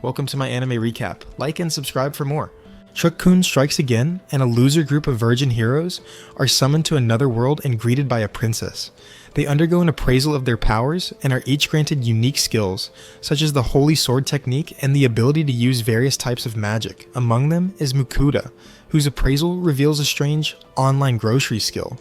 Welcome to my anime recap. Like and subscribe for more. Truck-kun strikes again, and a loser group of virgin heroes are summoned to another world and greeted by a princess. They undergo an appraisal of their powers and are each granted unique skills, such as the holy sword technique and the ability to use various types of magic. Among them is Mukuda, whose appraisal reveals a strange online grocery skill.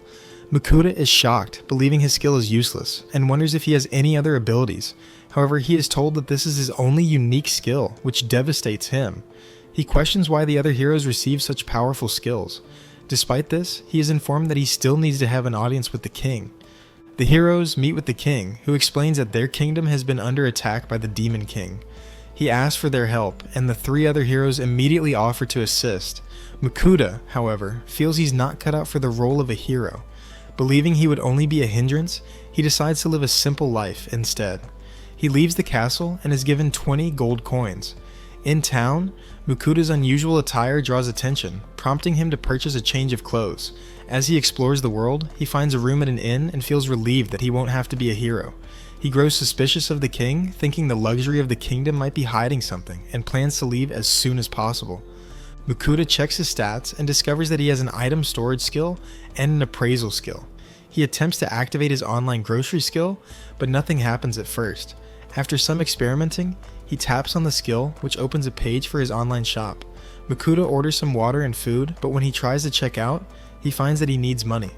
Mukuda is shocked, believing his skill is useless, and wonders if he has any other abilities. However, he is told that this is his only unique skill, which devastates him. He questions why the other heroes receive such powerful skills. Despite this, he is informed that he still needs to have an audience with the king. The heroes meet with the king, who explains that their kingdom has been under attack by the Demon King. He asks for their help, and the three other heroes immediately offer to assist. Mukuda, however, feels he's not cut out for the role of a hero. Believing he would only be a hindrance, he decides to live a simple life instead. He leaves the castle and is given 20 gold coins. In town, Mukuda's unusual attire draws attention, prompting him to purchase a change of clothes. As he explores the world, he finds a room at an inn and feels relieved that he won't have to be a hero. He grows suspicious of the king, thinking the luxury of the kingdom might be hiding something, and plans to leave as soon as possible. Mukuda checks his stats and discovers that he has an item storage skill and an appraisal skill. He attempts to activate his online grocery skill, but nothing happens at first. After some experimenting, he taps on the skill, which opens a page for his online shop. Mukuda orders some water and food, but when he tries to check out, he finds that he needs money.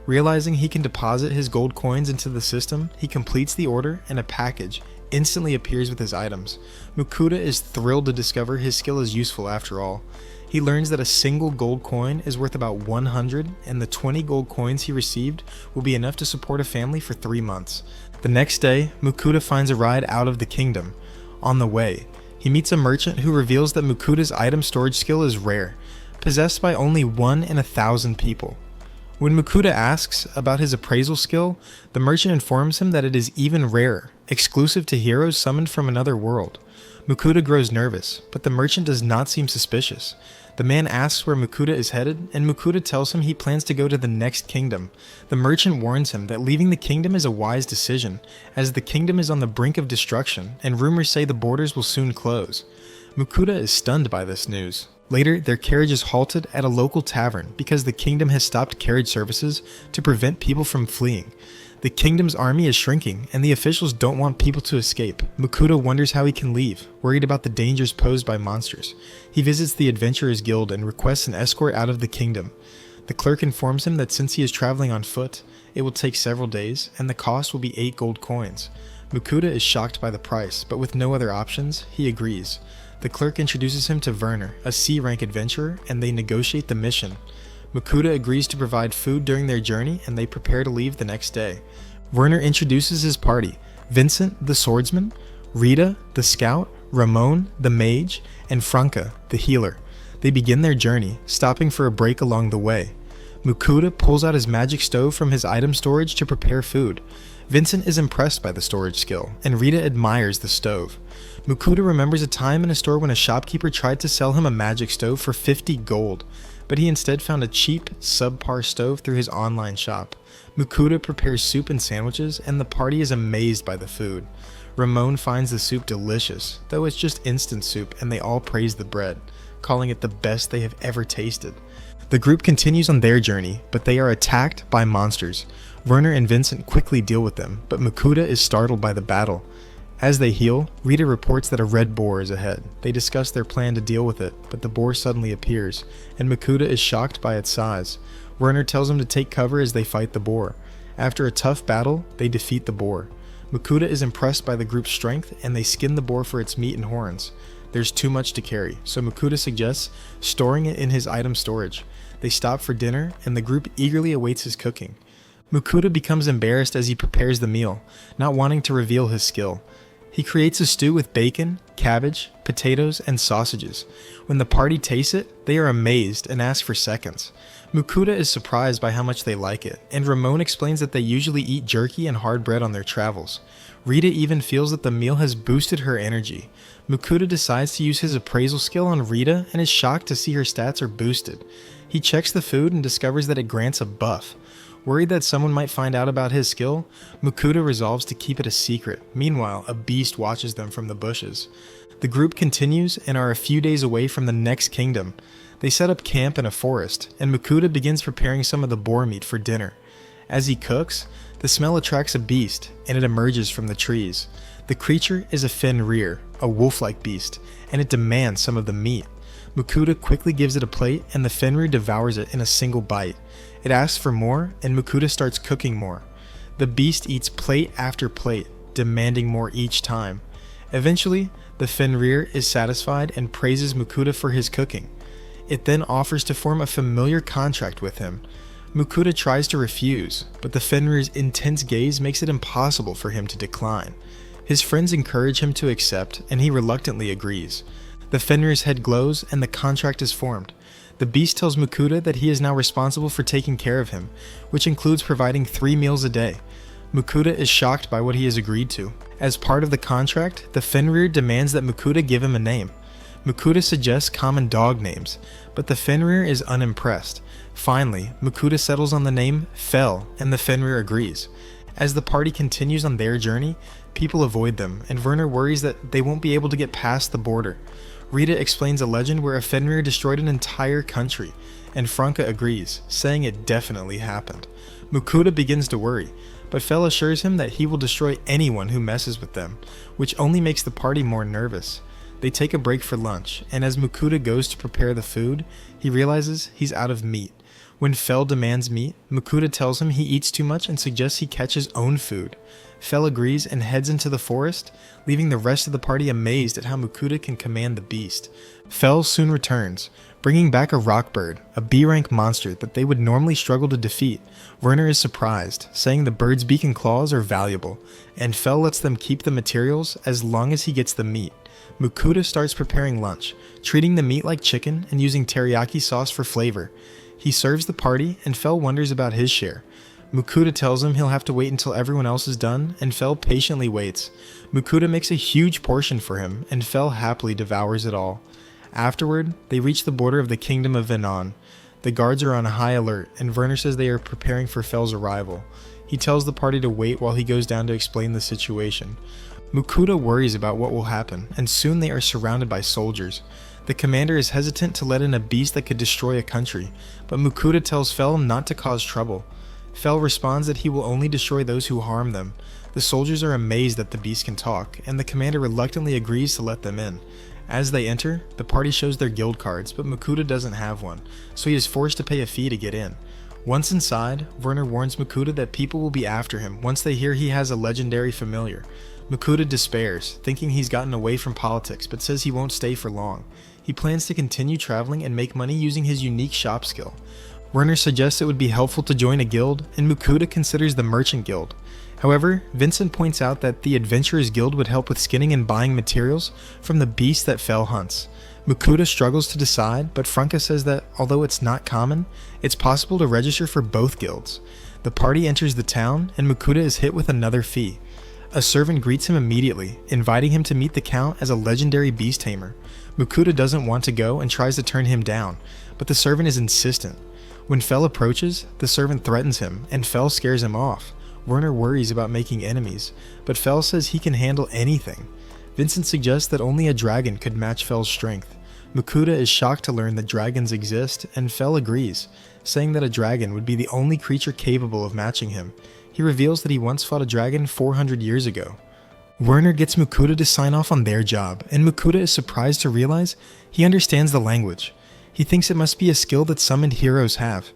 Realizing he can deposit his gold coins into the system, he completes the order and a package instantly appears with his items. Mukuda is thrilled to discover his skill is useful after all. He learns that a single gold coin is worth about 100, and the 20 gold coins he received will be enough to support a family for 3 months. The next day, Mukuda finds a ride out of the kingdom. On the way, he meets a merchant who reveals that Mukuda's item storage skill is rare, possessed by only 1 in 1,000 people. When Mukuda asks about his appraisal skill, the merchant informs him that it is even rarer, exclusive to heroes summoned from another world. Mukuda grows nervous, but the merchant does not seem suspicious. The man asks where Mukuda is headed, and Mukuda tells him he plans to go to the next kingdom. The merchant warns him that leaving the kingdom is a wise decision, as the kingdom is on the brink of destruction, and rumors say the borders will soon close. Mukuda is stunned by this news. Later, their carriage is halted at a local tavern because the kingdom has stopped carriage services to prevent people from fleeing. The kingdom's army is shrinking, and the officials don't want people to escape. Mukuda wonders how he can leave, worried about the dangers posed by monsters. He visits the Adventurers Guild and requests an escort out of the kingdom. The clerk informs him that since he is traveling on foot, it will take several days, and the cost will be 8 gold coins. Mukuda is shocked by the price, but with no other options, he agrees. The clerk introduces him to Werner, a C-rank adventurer, and they negotiate the mission. Mukuda agrees to provide food during their journey, and they prepare to leave the next day. Werner introduces his party: Vincent, the swordsman, Rita, the scout, Ramon, the mage, and Franca, the healer. They begin their journey, stopping for a break along the way. Mukuda pulls out his magic stove from his item storage to prepare food. Vincent is impressed by the storage skill, and Rita admires the stove. Mukuda remembers a time in a store when a shopkeeper tried to sell him a magic stove for 50 gold, but he instead found a cheap, subpar stove through his online shop. Mukuda prepares soup and sandwiches, and the party is amazed by the food. Ramon finds the soup delicious, though it's just instant soup, and they all praise the bread, calling it the best they have ever tasted. The group continues on their journey, but they are attacked by monsters. Werner and Vincent quickly deal with them, but Mukuda is startled by the battle. As they heal, Rita reports that a red boar is ahead. They discuss their plan to deal with it, but the boar suddenly appears, and Mukuda is shocked by its size. Werner tells him to take cover as they fight the boar. After a tough battle, they defeat the boar. Mukuda is impressed by the group's strength, and they skin the boar for its meat and horns. There's too much to carry, so Mukuda suggests storing it in his item storage. They stop for dinner, and the group eagerly awaits his cooking. Mukuda becomes embarrassed as he prepares the meal, not wanting to reveal his skill. He creates a stew with bacon, cabbage, potatoes, and sausages. When the party tastes it, they are amazed and ask for seconds. Mukuda is surprised by how much they like it, and Ramon explains that they usually eat jerky and hard bread on their travels. Rita even feels that the meal has boosted her energy. Mukuda decides to use his appraisal skill on Rita and is shocked to see her stats are boosted. He checks the food and discovers that it grants a buff. Worried that someone might find out about his skill, Mukuda resolves to keep it a secret. Meanwhile, a beast watches them from the bushes. The group continues and are a few days away from the next kingdom. They set up camp in a forest, and Mukuta begins preparing some of the boar meat for dinner. As he cooks, the smell attracts a beast, and it emerges from the trees. The creature is a Fenrir, a wolf-like beast, and it demands some of the meat. Mukuta quickly gives it a plate, and the Fenrir devours it in a single bite. It asks for more, and Mukuta starts cooking more. The beast eats plate after plate, demanding more each time. Eventually, the Fenrir is satisfied and praises Mukuta for his cooking. It then offers to form a familiar contract with him. Mukuta tries to refuse, but the Fenrir's intense gaze makes it impossible for him to decline. His friends encourage him to accept, and he reluctantly agrees. The Fenrir's head glows, and the contract is formed. The beast tells Mukuta that he is now responsible for taking care of him, which includes providing 3 meals a day. Mukuta is shocked by what he has agreed to. As part of the contract, the Fenrir demands that Mukuta give him a name. Mukuta suggests common dog names, but the Fenrir is unimpressed. Finally, Mukuta settles on the name Fel, and the Fenrir agrees. As the party continues on their journey, people avoid them, and Werner worries that they won't be able to get past the border. Rita explains a legend where a Fenrir destroyed an entire country, and Franca agrees, saying it definitely happened. Mukuta begins to worry, but Fel assures him that he will destroy anyone who messes with them, which only makes the party more nervous. They take a break for lunch, and as Mukuta goes to prepare the food, he realizes he's out of meat. When Fel demands meat, Mukuta tells him he eats too much and suggests he catch his own food. Fel agrees and heads into the forest, leaving the rest of the party amazed at how Mukuta can command the beast. Fel soon returns, bringing back a rock bird, a B-rank monster that they would normally struggle to defeat. Werner is surprised, saying the bird's beak and claws are valuable, and Fel lets them keep the materials as long as he gets the meat. Mukuta starts preparing lunch, treating the meat like chicken and using teriyaki sauce for flavor. He serves the party, and Fel wonders about his share. Mukuta tells him he'll have to wait until everyone else is done, and Fel patiently waits. Mukuta makes a huge portion for him, and Fel happily devours it all. Afterward, they reach the border of the kingdom of Venon. The guards are on high alert, and Werner says they are preparing for Fel's arrival. He tells the party to wait while he goes down to explain the situation. Mukuta worries about what will happen, and soon they are surrounded by soldiers. The commander is hesitant to let in a beast that could destroy a country, but Mukuta tells Fel not to cause trouble. Fel responds that he will only destroy those who harm them. The soldiers are amazed that the beast can talk, and the commander reluctantly agrees to let them in. As they enter, the party shows their guild cards, but Mukuta doesn't have one, so he is forced to pay a fee to get in. Once inside, Werner warns Mukuta that people will be after him once they hear he has a legendary familiar. Mukuta despairs, thinking he's gotten away from politics, but says he won't stay for long. He plans to continue traveling and make money using his unique shop skill. Werner suggests it would be helpful to join a guild, and Mukuta considers the Merchant Guild. However, Vincent points out that the Adventurers Guild would help with skinning and buying materials from the beast that Fel hunts. Mukuta struggles to decide, but Franca says that although it's not common, it's possible to register for both guilds. The party enters the town, and Mukuta is hit with another fee. A servant greets him immediately, inviting him to meet the Count as a legendary beast tamer. Mukuta doesn't want to go and tries to turn him down, but the servant is insistent. When Fel approaches, the servant threatens him, and Fel scares him off. Werner worries about making enemies, but Fel says he can handle anything. Vincent suggests that only a dragon could match Fel's strength. Mukuta is shocked to learn that dragons exist, and Fel agrees, saying that a dragon would be the only creature capable of matching him. He reveals that he once fought a dragon 400 years ago. Werner gets Mukuta to sign off on their job, and Mukuta is surprised to realize he understands the language. He thinks it must be a skill that summoned heroes have.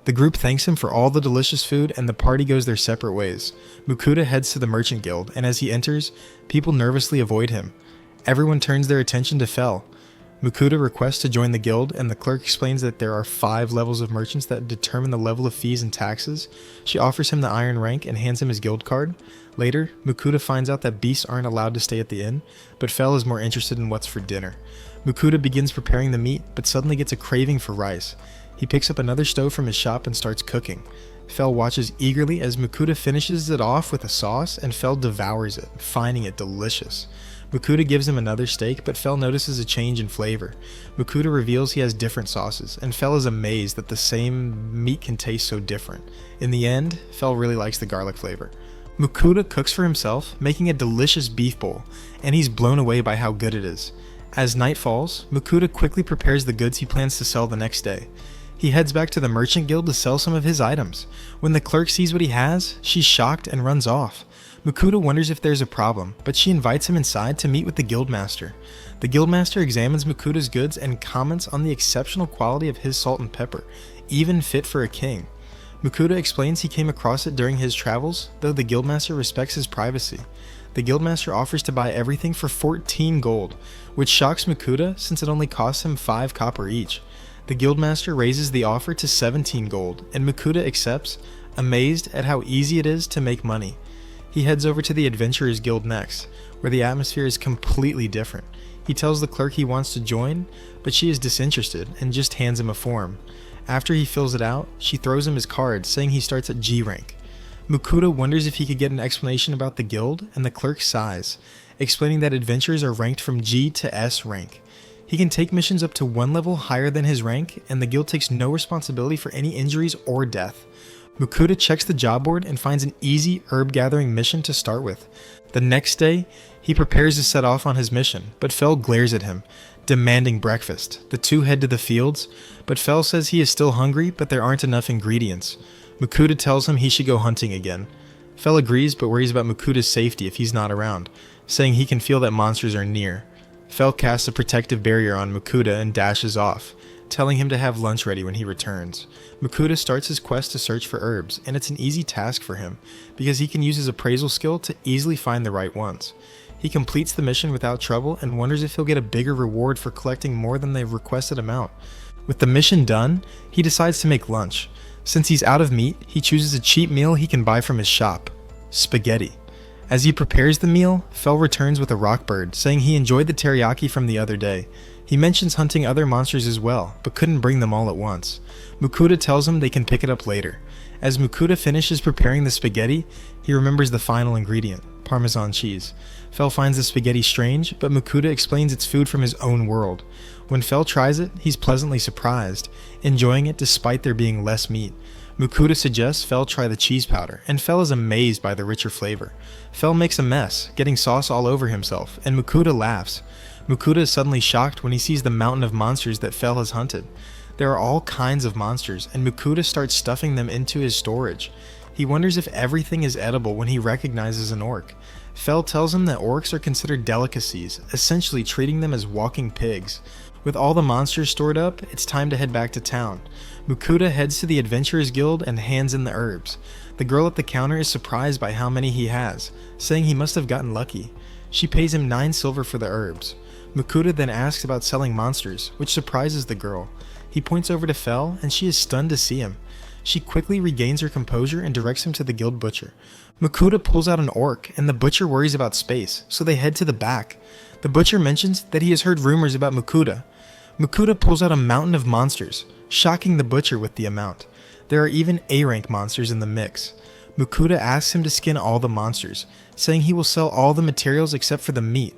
The group thanks him for all the delicious food, and the party goes their separate ways. Mukuta heads to the Merchant Guild, and as he enters, people nervously avoid him. Everyone turns their attention to Fel. Mukuta requests to join the guild, and the clerk explains that there are 5 levels of merchants that determine the level of fees and taxes. She offers him the iron rank and hands him his guild card. Later, Mukuta finds out that beasts aren't allowed to stay at the inn, but Fel is more interested in what's for dinner. Mukuta begins preparing the meat, but suddenly gets a craving for rice. He picks up another stove from his shop and starts cooking. Fel watches eagerly as Mukuta finishes it off with a sauce, and Fel devours it, finding it delicious. Mukuta gives him another steak, but Fel notices a change in flavor. Mukuta reveals he has different sauces, and Fel is amazed that the same meat can taste so different. In the end, Fel really likes the garlic flavor. Mukuda cooks for himself, making a delicious beef bowl, and he's blown away by how good it is. As night falls, Mukuda quickly prepares the goods he plans to sell the next day. He heads back to the merchant guild to sell some of his items. When the clerk sees what he has, she's shocked and runs off. Mukuda wonders if there's a problem, but she invites him inside to meet with the guildmaster. The guildmaster examines Mukuda's goods and comments on the exceptional quality of his salt and pepper, even fit for a king. Mukuda explains he came across it during his travels, though the guildmaster respects his privacy. The guildmaster offers to buy everything for 14 gold, which shocks Mukuda since it only costs him 5 copper each. The guildmaster raises the offer to 17 gold, and Mukuda accepts, amazed at how easy it is to make money. He heads over to the Adventurers Guild next, where the atmosphere is completely different. He tells the clerk he wants to join, but she is disinterested and just hands him a form. After he fills it out, she throws him his card, saying he starts at G rank. Mukuda wonders if he could get an explanation about the guild, and the clerk sighs, explaining that adventurers are ranked from G to S rank. He can take missions up to 1 level higher than his rank, and the guild takes no responsibility for any injuries or death. Mukuda checks the job board and finds an easy herb gathering mission to start with. The next day, he prepares to set off on his mission, but Fel glares at him, demanding breakfast. The two head to the fields, but Fel says he is still hungry, but there aren't enough ingredients. Mukuda tells him he should go hunting again. Fel agrees, but worries about Mukuda's safety if he's not around, saying he can feel that monsters are near. Fel casts a protective barrier on Mukuda and dashes off, telling him to have lunch ready when he returns. Mukuda starts his quest to search for herbs, and it's an easy task for him, because he can use his appraisal skill to easily find the right ones. He completes the mission without trouble and wonders if he'll get a bigger reward for collecting more than the requested amount. With the mission done, he decides to make lunch. Since he's out of meat, he chooses a cheap meal he can buy from his shop: spaghetti. As he prepares the meal, Fel returns with a rock bird, saying he enjoyed the teriyaki from the other day. He mentions hunting other monsters as well, but couldn't bring them all at once. Mukuda tells him they can pick it up later. As Mukuda finishes preparing the spaghetti, he remembers the final ingredient: Parmesan cheese. Fel finds the spaghetti strange, but Mukuda explains it's food from his own world. When Fel tries it, he's pleasantly surprised, enjoying it despite there being less meat. Mukuda suggests Fel try the cheese powder, and Fel is amazed by the richer flavor. Fel makes a mess, getting sauce all over himself, and Mukuda laughs. Mukuda is suddenly shocked when he sees the mountain of monsters that Fel has hunted. There are all kinds of monsters, and Mukuda starts stuffing them into his storage. He wonders if everything is edible when he recognizes an orc. Fel tells him that orcs are considered delicacies, essentially treating them as walking pigs. With all the monsters stored up, it's time to head back to town. Mukuda heads to the Adventurers Guild and hands in the herbs. The girl at the counter is surprised by how many he has, saying he must have gotten lucky. She pays him 9 silver for the herbs. Mukuda then asks about selling monsters, which surprises the girl. He points over to Fel, and she is stunned to see him. She quickly regains her composure and directs him to the guild butcher. Mukuda pulls out an orc, and the butcher worries about space, so they head to the back. The butcher mentions that he has heard rumors about Mukuda. Mukuda pulls out a mountain of monsters, shocking the butcher with the amount. There are even A-rank monsters in the mix. Mukuda asks him to skin all the monsters, saying he will sell all the materials except for the meat.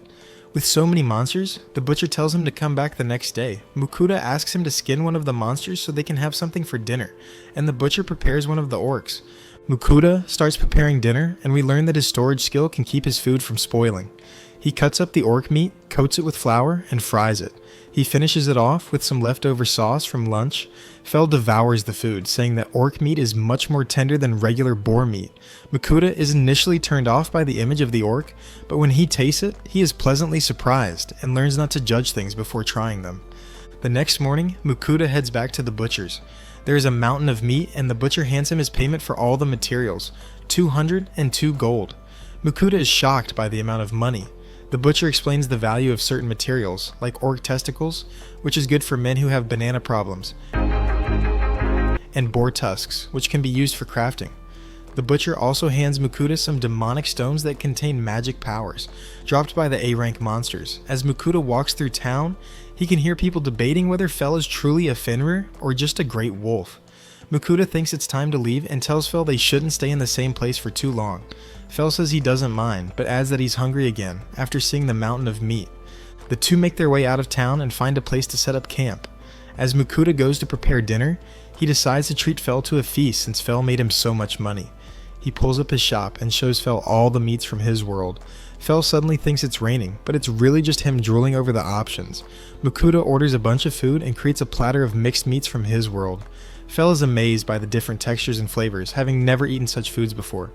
With so many monsters, the butcher tells him to come back the next day. Mukuda asks him to skin one of the monsters so they can have something for dinner, and the butcher prepares one of the orcs. Mukuda starts preparing dinner, and we learn that his storage skill can keep his food from spoiling. He cuts up the orc meat, coats it with flour, and fries it. He finishes it off with some leftover sauce from lunch. Fel devours the food, saying that orc meat is much more tender than regular boar meat. Mukuda is initially turned off by the image of the orc, but when he tastes it, he is pleasantly surprised and learns not to judge things before trying them. The next morning, Mukuda heads back to the butcher's. There is a mountain of meat, and the butcher hands him his payment for all the materials: 202 gold. Mukuda is shocked by the amount of money. The butcher explains the value of certain materials, like orc testicles, which is good for men who have banana problems, and boar tusks, which can be used for crafting. The butcher also hands Mukuda some demonic stones that contain magic powers, dropped by the A-rank monsters. As Mukuda walks through town, he can hear people debating whether Fel is truly a Fenrir or just a great wolf. Mukuda thinks it's time to leave and tells Fel they shouldn't stay in the same place for too long. Fel says he doesn't mind, but adds that he's hungry again after seeing the mountain of meat. The two make their way out of town and find a place to set up camp. As Mukuda goes to prepare dinner, he decides to treat Fel to a feast since Fel made him so much money. He pulls up his shop and shows Fel all the meats from his world. Fel suddenly thinks it's raining, but it's really just him drooling over the options. Mukuta orders a bunch of food and creates a platter of mixed meats from his world. Fel is amazed by the different textures and flavors, having never eaten such foods before.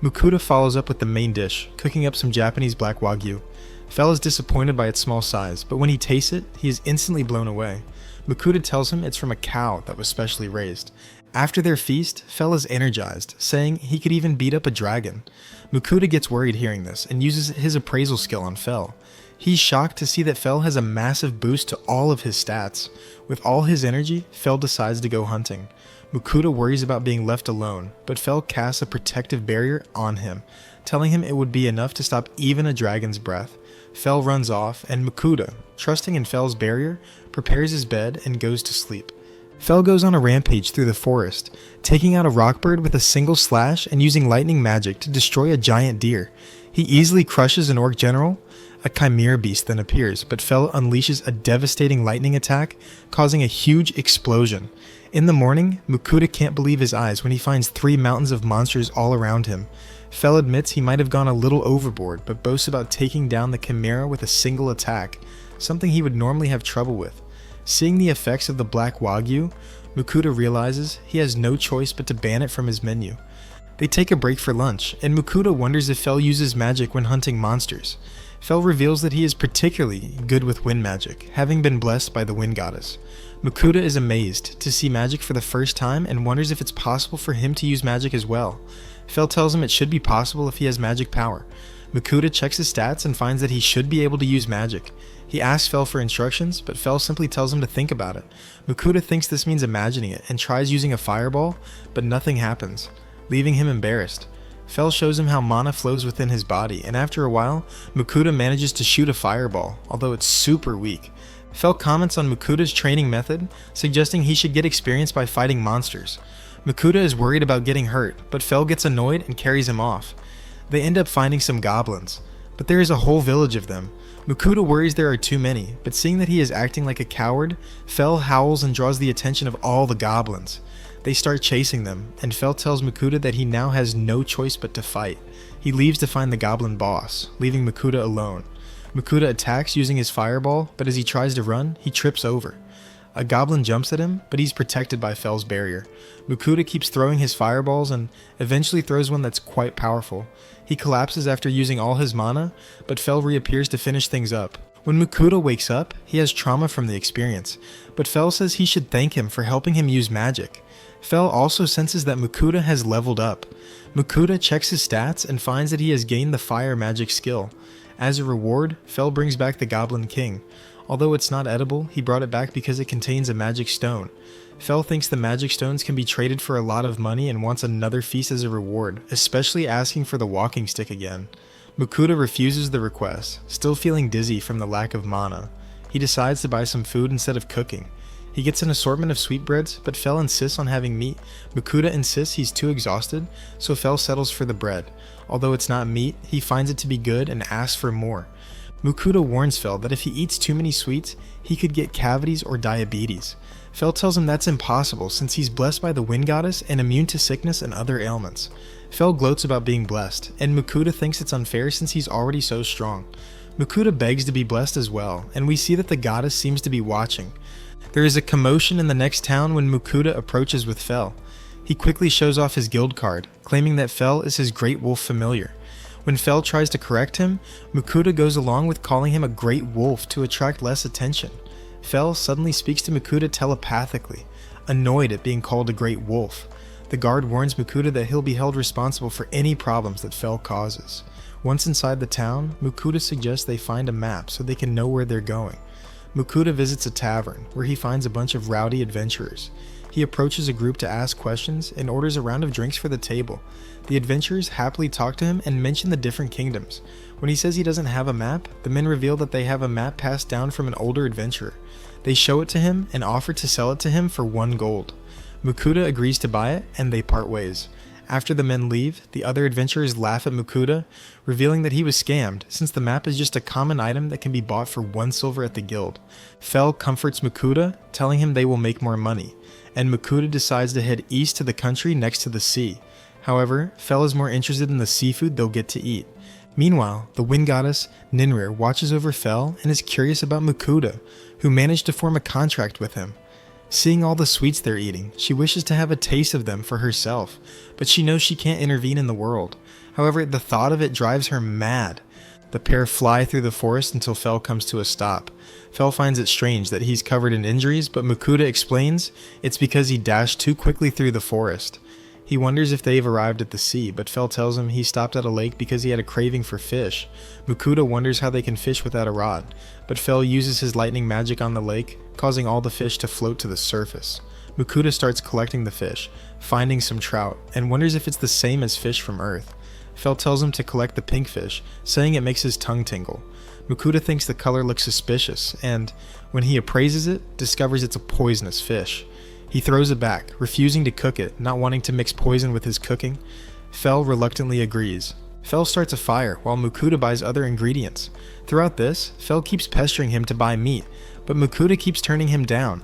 Mukuta follows up with the main dish, cooking up some Japanese black wagyu. Fel is disappointed by its small size, but when he tastes it, he is instantly blown away. Mukuta tells him it's from a cow that was specially raised. After their feast, Fel is energized, saying he could even beat up a dragon. Mukuta gets worried hearing this and uses his appraisal skill on Fel. He's shocked to see that Fel has a massive boost to all of his stats. With all his energy, Fel decides to go hunting. Mukuta worries about being left alone, but Fel casts a protective barrier on him, telling him it would be enough to stop even a dragon's breath. Fel runs off, and Mukuta, trusting in Fel's barrier, prepares his bed and goes to sleep. Fel goes on a rampage through the forest, taking out a rockbird with a single slash and using lightning magic to destroy a giant deer. He easily crushes an orc general. A chimera beast then appears, but Fel unleashes a devastating lightning attack, causing a huge explosion. In the morning, Mukuta can't believe his eyes when he finds 3 mountains of monsters all around him. Fel admits he might have gone a little overboard, but boasts about taking down the chimera with a single attack, something he would normally have trouble with. Seeing the effects of the black wagyu, Mukuta realizes he has no choice but to ban it from his menu. They take a break for lunch, and Mukuta wonders if Fel uses magic when hunting monsters. Fel reveals that he is particularly good with wind magic, having been blessed by the wind goddess. Mukuta is amazed to see magic for the first time and wonders if it's possible for him to use magic as well. Fel tells him it should be possible if he has magic power. Mukuta checks his stats and finds that he should be able to use magic. He asks Fel for instructions, but Fel simply tells him to think about it. Mukuta thinks this means imagining it and tries using a fireball, but nothing happens, leaving him embarrassed. Fel shows him how mana flows within his body, and after a while, Mukuta manages to shoot a fireball, although it's super weak. Fel comments on Mukuta's training method, suggesting he should get experience by fighting monsters. Mukuta is worried about getting hurt, but Fel gets annoyed and carries him off. They end up finding some goblins, but there is a whole village of them. Mukuta worries there are too many, but seeing that he is acting like a coward, Fel howls and draws the attention of all the goblins. They start chasing them, and Fel tells Mukuta that he now has no choice but to fight. He leaves to find the goblin boss, leaving Mukuta alone. Mukuta attacks using his fireball, but as he tries to run, he trips over. A goblin jumps at him, but he's protected by Fel's barrier. Mukuta keeps throwing his fireballs and eventually throws one that's quite powerful. He collapses after using all his mana, but Fel reappears to finish things up. When Mukuta wakes up, he has trauma from the experience, but Fel says he should thank him for helping him use magic. Fel also senses that Mukuta has leveled up. Mukuta checks his stats and finds that he has gained the fire magic skill. As a reward, Fel brings back the Goblin King. Although it's not edible, he brought it back because it contains a magic stone. Fel thinks the magic stones can be traded for a lot of money and wants another feast as a reward, especially asking for the walking stick again. Mukuta refuses the request, still feeling dizzy from the lack of mana. He decides to buy some food instead of cooking. He gets an assortment of sweetbreads, but Fel insists on having meat. Mukuta insists he's too exhausted, so Fel settles for the bread. Although it's not meat, he finds it to be good and asks for more. Mukuta warns Fel that if he eats too many sweets, he could get cavities or diabetes. Fel tells him that's impossible since he's blessed by the wind goddess and immune to sickness and other ailments. Fel gloats about being blessed, and Mukuta thinks it's unfair since he's already so strong. Mukuta begs to be blessed as well, and we see that the goddess seems to be watching. There is a commotion in the next town when Mukuta approaches with Fel. He quickly shows off his guild card, claiming that Fel is his great wolf familiar. When Fel tries to correct him, Mukuta goes along with calling him a great wolf to attract less attention. Fel suddenly speaks to Mukuta telepathically, annoyed at being called a great wolf. The guard warns Mukuta that he'll be held responsible for any problems that Fel causes. Once inside the town, Mukuta suggests they find a map so they can know where they're going. Mukuta visits a tavern, where he finds a bunch of rowdy adventurers. He approaches a group to ask questions and orders a round of drinks for the table. The adventurers happily talk to him and mention the different kingdoms. When he says he doesn't have a map, the men reveal that they have a map passed down from an older adventurer. They show it to him and offer to sell it to him for 1 gold. Mukuta agrees to buy it, and they part ways. After the men leave, the other adventurers laugh at Mukuta, revealing that he was scammed, since the map is just a common item that can be bought for 1 silver at the guild. Fel comforts Mukuta, telling him they will make more money, and Mukuta decides to head east to the country next to the sea. However, Fel is more interested in the seafood they'll get to eat. Meanwhile, the wind goddess, Ninrir, watches over Fel and is curious about Mukuda, who managed to form a contract with him. Seeing all the sweets they're eating, she wishes to have a taste of them for herself, but she knows she can't intervene in the world. However, the thought of it drives her mad. The pair fly through the forest until Fel comes to a stop. Fel finds it strange that he's covered in injuries, but Mukuda explains it's because he dashed too quickly through the forest. He wonders if they've arrived at the sea, but Fel tells him he stopped at a lake because he had a craving for fish. Mukuda wonders how they can fish without a rod, but Fel uses his lightning magic on the lake, causing all the fish to float to the surface. Mukuda starts collecting the fish, finding some trout, and wonders if it's the same as fish from Earth. Fel tells him to collect the pink fish, saying it makes his tongue tingle. Mukuda thinks the color looks suspicious, and, when he appraises it, discovers it's a poisonous fish. He throws it back, refusing to cook it, not wanting to mix poison with his cooking. Fel reluctantly agrees. Fel starts a fire, while Mukuda buys other ingredients. Throughout this, Fel keeps pestering him to buy meat, but Mukuda keeps turning him down.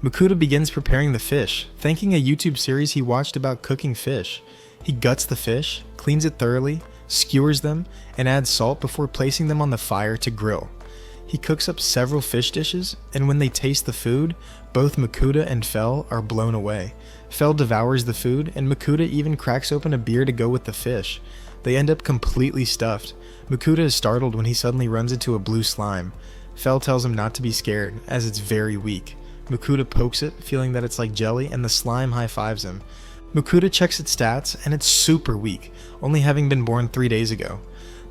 Mukuda begins preparing the fish, thanking a YouTube series he watched about cooking fish. He guts the fish, cleans it thoroughly, skewers them, and adds salt before placing them on the fire to grill. He cooks up several fish dishes, and when they taste the food, both Mukuda and Fel are blown away. Fel devours the food, and Mukuda even cracks open a beer to go with the fish. They end up completely stuffed. Mukuda is startled when he suddenly runs into a blue slime. Fel tells him not to be scared, as it's very weak. Mukuda pokes it, feeling that it's like jelly, and the slime high-fives him. Mukuda checks its stats, and it's super weak, only having been born 3 days ago.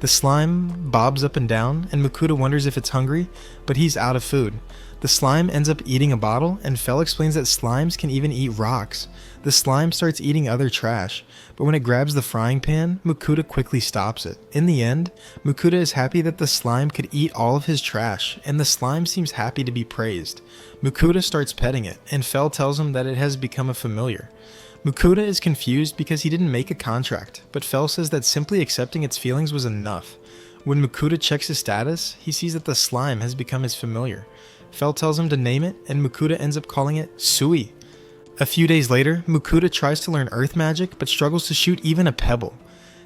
The slime bobs up and down, and Mukuda wonders if it's hungry, but he's out of food. The slime ends up eating a bottle, and Fel explains that slimes can even eat rocks. The slime starts eating other trash, but when it grabs the frying pan, Mukuda quickly stops it. In the end, Mukuda is happy that the slime could eat all of his trash, and the slime seems happy to be praised. Mukuda starts petting it, and Fel tells him that it has become a familiar. Mukuda is confused because he didn't make a contract, but Fel says that simply accepting its feelings was enough. When Mukuda checks his status, he sees that the slime has become his familiar. Fel tells him to name it, and Mukuda ends up calling it Sui. A few days later, Mukuda tries to learn earth magic, but struggles to shoot even a pebble.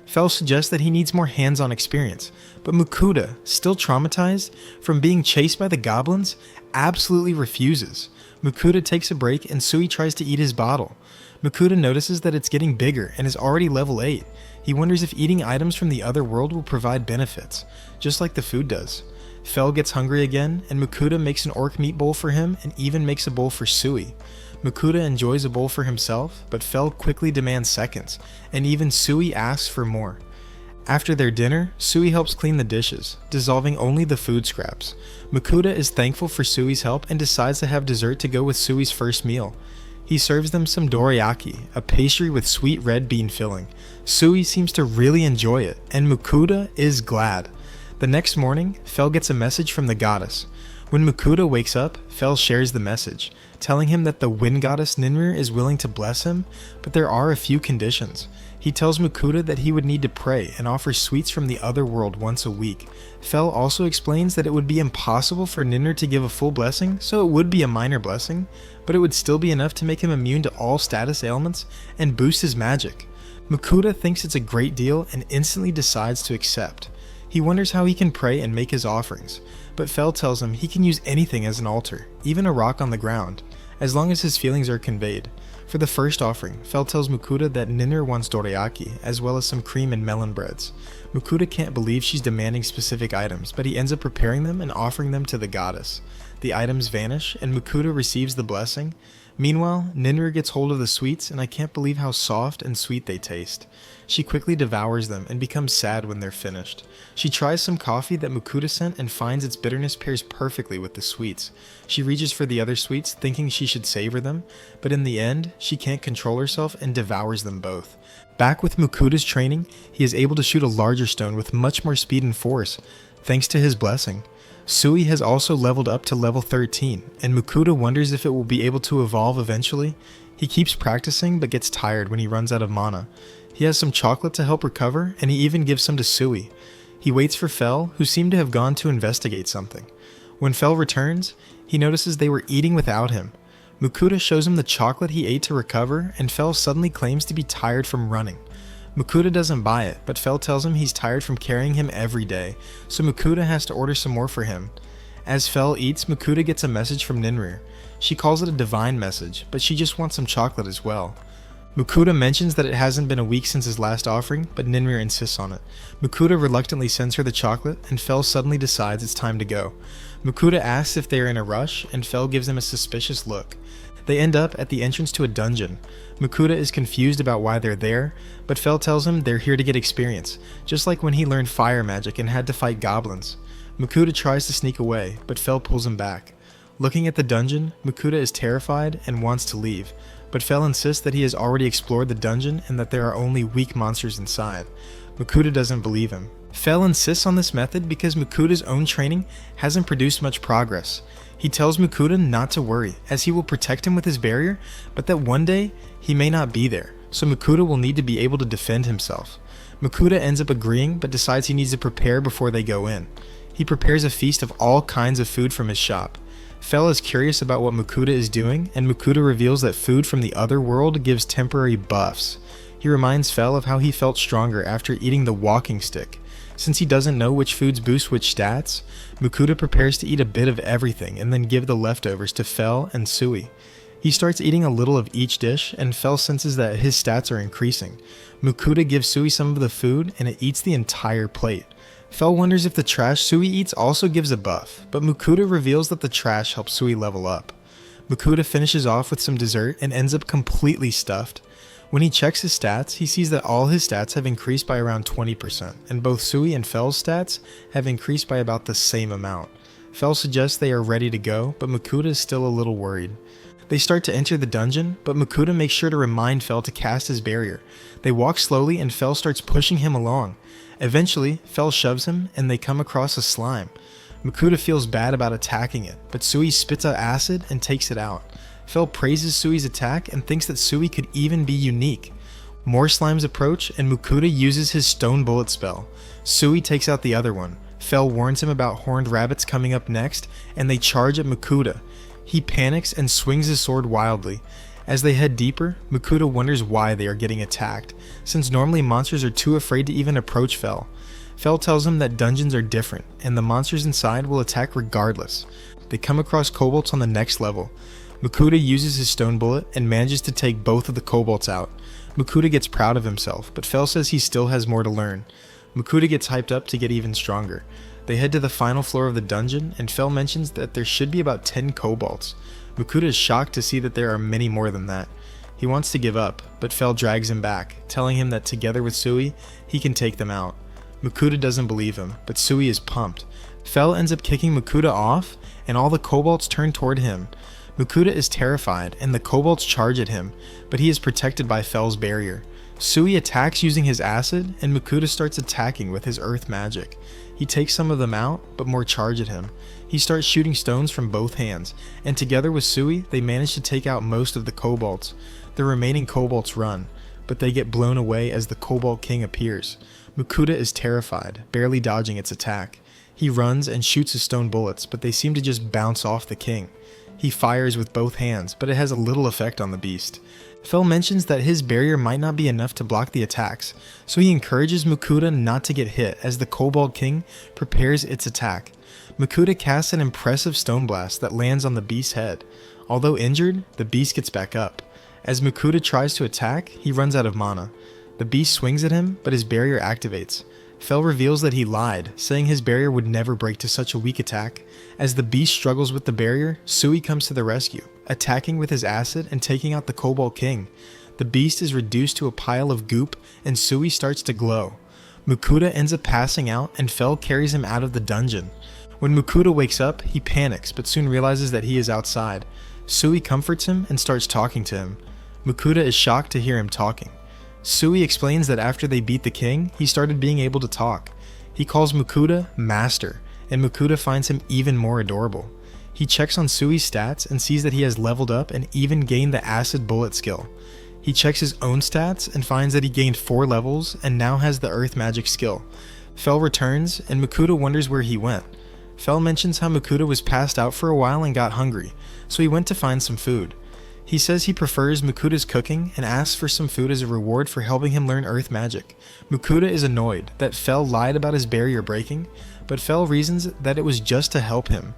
Fel suggests that he needs more hands-on experience, but Mukuda, still traumatized from being chased by the goblins, absolutely refuses. Mukuda takes a break, and Sui tries to eat his bottle. Mukuda notices that it's getting bigger and is already level 8. He wonders if eating items from the other world will provide benefits, just like the food does. Fel gets hungry again, and Mukuda makes an orc meat bowl for him and even makes a bowl for Sui. Mukuda enjoys a bowl for himself, but Fel quickly demands seconds, and even Sui asks for more. After their dinner, Sui helps clean the dishes, dissolving only the food scraps. Mukuda is thankful for Sui's help and decides to have dessert to go with Sui's first meal. He serves them some dorayaki, a pastry with sweet red bean filling. Sui seems to really enjoy it, and Mukuda is glad. The next morning, Fel gets a message from the goddess. When Mukuda wakes up, Fel shares the message, telling him that the wind goddess Ninrir is willing to bless him, but there are a few conditions. He tells Mukuda that he would need to pray and offer sweets from the other world once a week. Fel also explains that it would be impossible for Ninrir to give a full blessing, so it would be a minor blessing, but it would still be enough to make him immune to all status ailments and boost his magic. Mukuda thinks it's a great deal and instantly decides to accept. He wonders how he can pray and make his offerings, but Fel tells him he can use anything as an altar, even a rock on the ground, as long as his feelings are conveyed. For the first offering, Fel tells Mukuda that Ninrir wants dorayaki, as well as some cream and melon breads. Mukuda can't believe she's demanding specific items, but he ends up preparing them and offering them to the goddess. The items vanish, and Mukuda receives the blessing. Meanwhile, Ninrir gets hold of the sweets, and I can't believe how soft and sweet they taste. She quickly devours them and becomes sad when they're finished. She tries some coffee that Mukuda sent and finds its bitterness pairs perfectly with the sweets. She reaches for the other sweets, thinking she should savor them, but in the end, she can't control herself and devours them both. Back with Mukuda's training, he is able to shoot a larger stone with much more speed and force, thanks to his blessing. Sui has also leveled up to level 13, and Mukuda wonders if it will be able to evolve eventually. He keeps practicing but gets tired when he runs out of mana. He has some chocolate to help recover, and he even gives some to Sui. He waits for Fel, who seemed to have gone to investigate something. When Fel returns, he notices they were eating without him. Mukuda shows him the chocolate he ate to recover, and Fel suddenly claims to be tired from running. Makuta doesn't buy it, but Fell tells him he's tired from carrying him every day, so Makuta has to order some more for him. As Fell eats, Makuta gets a message from Ninrir. She calls it a divine message, but she just wants some chocolate as well. Makuta mentions that it hasn't been a week since his last offering, but Ninrir insists on it. Makuta reluctantly sends her the chocolate, and Fell suddenly decides it's time to go. Makuta asks if they are in a rush, and Fell gives him a suspicious look. They end up at the entrance to a dungeon. Makuta is confused about why they're there, but Fell tells him they're here to get experience, just like when he learned fire magic and had to fight goblins. Makuta tries to sneak away, but Fell pulls him back. Looking at the dungeon, Makuta is terrified and wants to leave, but Fell insists that he has already explored the dungeon and that there are only weak monsters inside. Makuta doesn't believe him. Fell insists on this method because Makuta's own training hasn't produced much progress. He tells Makuta not to worry, as he will protect him with his barrier, but that one day he may not be there, so Makuta will need to be able to defend himself. Makuta ends up agreeing, but decides he needs to prepare before they go in. He prepares a feast of all kinds of food from his shop. Fell is curious about what Makuta is doing, and Makuta reveals that food from the other world gives temporary buffs. He reminds Fell of how he felt stronger after eating the walking stick. Since he doesn't know which foods boost which stats, Makuta prepares to eat a bit of everything and then give the leftovers to Fell and Sui. He starts eating a little of each dish, and Fell senses that his stats are increasing. Makuta gives Sui some of the food, and it eats the entire plate. Fell wonders if the trash Sui eats also gives a buff, but Makuta reveals that the trash helps Sui level up. Makuta finishes off with some dessert and ends up completely stuffed. When he checks his stats, he sees that all his stats have increased by around 20%, and both Sui and Fell's stats have increased by about the same amount. Fell suggests they are ready to go, but Makuta is still a little worried. They start to enter the dungeon, but Makuta makes sure to remind Fell to cast his barrier. They walk slowly and Fell starts pushing him along. Eventually, Fell shoves him and they come across a slime. Makuta feels bad about attacking it, but Sui spits out acid and takes it out. Fell praises Sui's attack and thinks that Sui could even be unique. More slimes approach and Makuta uses his stone bullet spell. Sui takes out the other one. Fell warns him about horned rabbits coming up next, and they charge at Makuta. He panics and swings his sword wildly. As they head deeper, Makuta wonders why they are getting attacked, since normally monsters are too afraid to even approach Fell. Fell tells him that dungeons are different, and the monsters inside will attack regardless. They come across kobolds on the next level. Makuta uses his stone bullet and manages to take both of the kobolds out. Makuta gets proud of himself, but Fell says he still has more to learn. Makuta gets hyped up to get even stronger. They head to the final floor of the dungeon, and Fell mentions that there should be about 10 kobolds. Makuta is shocked to see that there are many more than that. He wants to give up, but Fell drags him back, telling him that together with Sui, he can take them out. Makuta doesn't believe him, but Sui is pumped. Fell ends up kicking Makuta off, and all the kobolds turn toward him. Makuta is terrified, and the kobolds charge at him, but he is protected by Fell's barrier. Sui attacks using his acid, and Makuta starts attacking with his earth magic. He takes some of them out, but more charge at him. He starts shooting stones from both hands, and together with Sui, they manage to take out most of the kobolds. The remaining kobolds run, but they get blown away as the Kobold King appears. Makuta is terrified, barely dodging its attack. He runs and shoots his stone bullets, but they seem to just bounce off the king. He fires with both hands, but it has a little effect on the beast. Fell mentions that his barrier might not be enough to block the attacks, so he encourages Makuta not to get hit as the Kobold King prepares its attack. Makuta casts an impressive stone blast that lands on the beast's head. Although injured, the beast gets back up. As Makuta tries to attack, he runs out of mana. The beast swings at him, but his barrier activates. Fell reveals that he lied, saying his barrier would never break to such a weak attack. As the beast struggles with the barrier, Sui comes to the rescue, attacking with his acid and taking out the Kobold King. The beast is reduced to a pile of goop, and Sui starts to glow. Makuta ends up passing out, and Fell carries him out of the dungeon. When Makuta wakes up, he panics, but soon realizes that he is outside. Sui comforts him and starts talking to him. Makuta is shocked to hear him talking. Sui explains that after they beat the king, he started being able to talk. He calls Makuta Master, and Makuta finds him even more adorable. He checks on Sui's stats and sees that he has leveled up and even gained the acid bullet skill. He checks his own stats and finds that he gained 4 levels and now has the earth magic skill. Fell returns, and Makuta wonders where he went. Fell mentions how Makuta was passed out for a while and got hungry, so he went to find some food. He says he prefers Mukuta's cooking and asks for some food as a reward for helping him learn earth magic. Mukuta is annoyed that Fell lied about his barrier breaking, but Fell reasons that it was just to help him.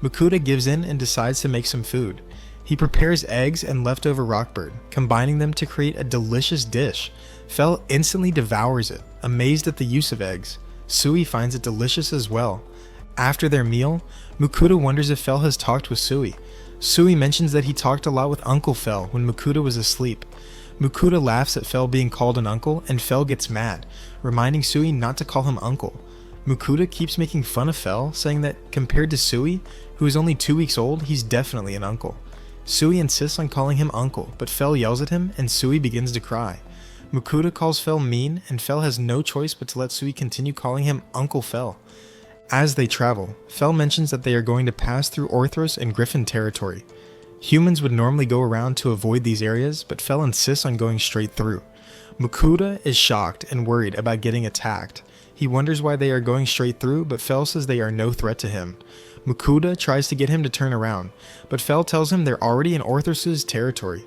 Mukuta gives in and decides to make some food. He prepares eggs and leftover rockbird, combining them to create a delicious dish. Fell instantly devours it, amazed at the use of eggs. Sui finds it delicious as well. After their meal, Mukuta wonders if Fell has talked with Sui. Sui mentions that he talked a lot with Uncle Fell when Mukuta was asleep. Mukuta laughs at Fell being called an uncle, and Fell gets mad, reminding Sui not to call him uncle. Mukuta keeps making fun of Fell, saying that compared to Sui, who is only 2 weeks old, he's definitely an uncle. Sui insists on calling him uncle, but Fell yells at him and Sui begins to cry. Mukuta calls Fell mean, and Fell has no choice but to let Sui continue calling him Uncle Fell. As they travel, Fell mentions that they are going to pass through Orthros and Griffin territory. Humans would normally go around to avoid these areas, but Fell insists on going straight through. Mukuta is shocked and worried about getting attacked. He wonders why they are going straight through, but Fell says they are no threat to him. Mukuta tries to get him to turn around, but Fell tells him they're already in Orthros' territory.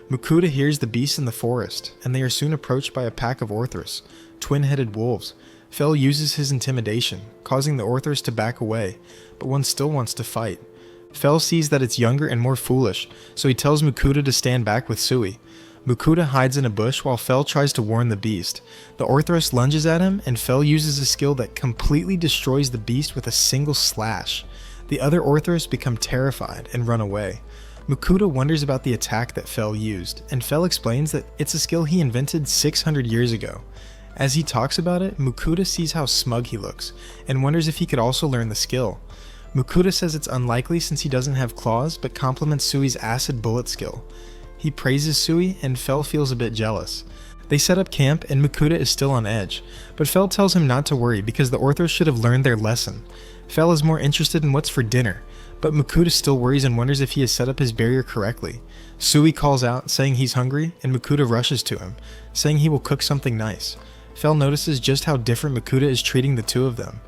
Mukuta hears the beasts in the forest, and they are soon approached by a pack of Orthros, twin-headed wolves. Fell uses his intimidation, causing the Orthros to back away, but one still wants to fight. Fell sees that it's younger and more foolish, so he tells Mukuta to stand back with Sui. Mukuta hides in a bush while Fell tries to warn the beast. The Orthros lunges at him, and Fell uses a skill that completely destroys the beast with a single slash. The other Orthros become terrified and run away. Mukuta wonders about the attack that Fell used, and Fell explains that it's a skill he invented 600 years ago. As he talks about it, Mukuta sees how smug he looks, and wonders if he could also learn the skill. Mukuta says it's unlikely since he doesn't have claws, but compliments Sui's acid bullet skill. He praises Sui, and Fell feels a bit jealous. They set up camp, and Mukuta is still on edge, but Fell tells him not to worry because the Orthros should have learned their lesson. Fell is more interested in what's for dinner, but Mukuta still worries and wonders if he has set up his barrier correctly. Sui calls out, saying he's hungry, and Mukuta rushes to him, saying he will cook something nice. Fell notices just how different Mukuta is treating the two of them.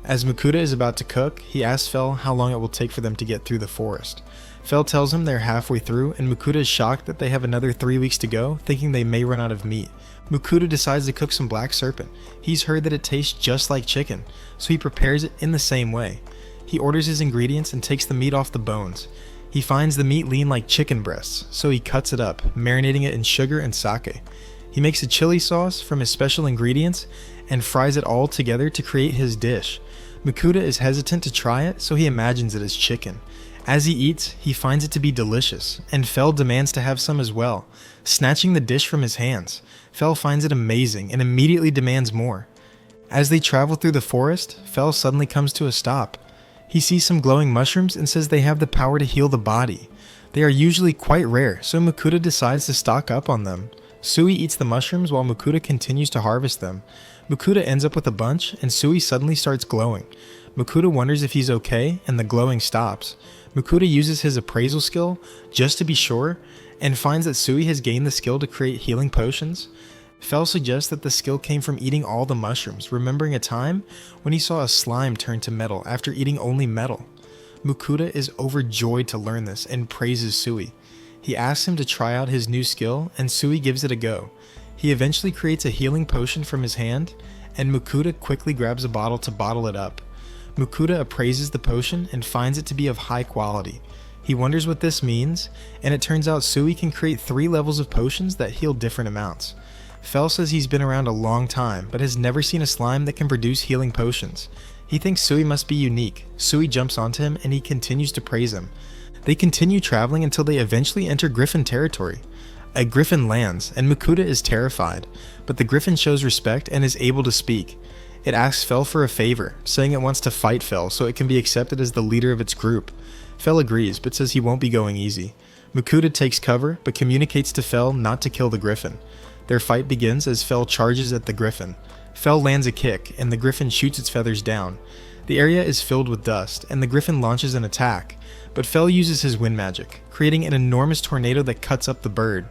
As Mukuta is about to cook, he asks Fell how long it will take for them to get through the forest. Fell tells him they're halfway through, and Mukuta is shocked that they have another 3 weeks to go, thinking they may run out of meat. Mukuta decides to cook some black serpent. He's heard that it tastes just like chicken, so he prepares it in the same way. He orders his ingredients and takes the meat off the bones. He finds the meat lean like chicken breasts, so he cuts it up, marinating it in sugar and sake. He makes a chili sauce from his special ingredients and fries it all together to create his dish. Mukuta is hesitant to try it, so he imagines it as chicken. As he eats, he finds it to be delicious, and Fell demands to have some as well, snatching the dish from his hands. Fell finds it amazing and immediately demands more. As they travel through the forest, Fell suddenly comes to a stop. He sees some glowing mushrooms and says they have the power to heal the body. They are usually quite rare, so Mukuta decides to stock up on them. Sui eats the mushrooms while Mukuta continues to harvest them. Mukuta ends up with a bunch, and Sui suddenly starts glowing. Mukuta wonders if he's okay, and the glowing stops. Mukuta uses his appraisal skill, just to be sure, and finds that Sui has gained the skill to create healing potions. Fell suggests that the skill came from eating all the mushrooms, remembering a time when he saw a slime turn to metal after eating only metal. Mukuta is overjoyed to learn this and praises Sui. He asks him to try out his new skill, and Sui gives it a go. He eventually creates a healing potion from his hand, and Mukuta quickly grabs a bottle to bottle it up. Mukuta appraises the potion and finds it to be of high quality. He wonders what this means, and it turns out Sui can create 3 levels of potions that heal different amounts. Fell says he's been around a long time, but has never seen a slime that can produce healing potions. He thinks Sui must be unique. Sui jumps onto him, and he continues to praise him. They continue traveling until they eventually enter Griffin territory. A griffin lands, and Mukuta is terrified, but the griffin shows respect and is able to speak. It asks Fell for a favor, saying it wants to fight Fell so it can be accepted as the leader of its group. Fell agrees, but says he won't be going easy. Mukuta takes cover, but communicates to Fell not to kill the griffin. Their fight begins as Fell charges at the griffin. Fell lands a kick, and the griffin shoots its feathers down. The area is filled with dust, and the griffin launches an attack, but Fell uses his wind magic, creating an enormous tornado that cuts up the bird.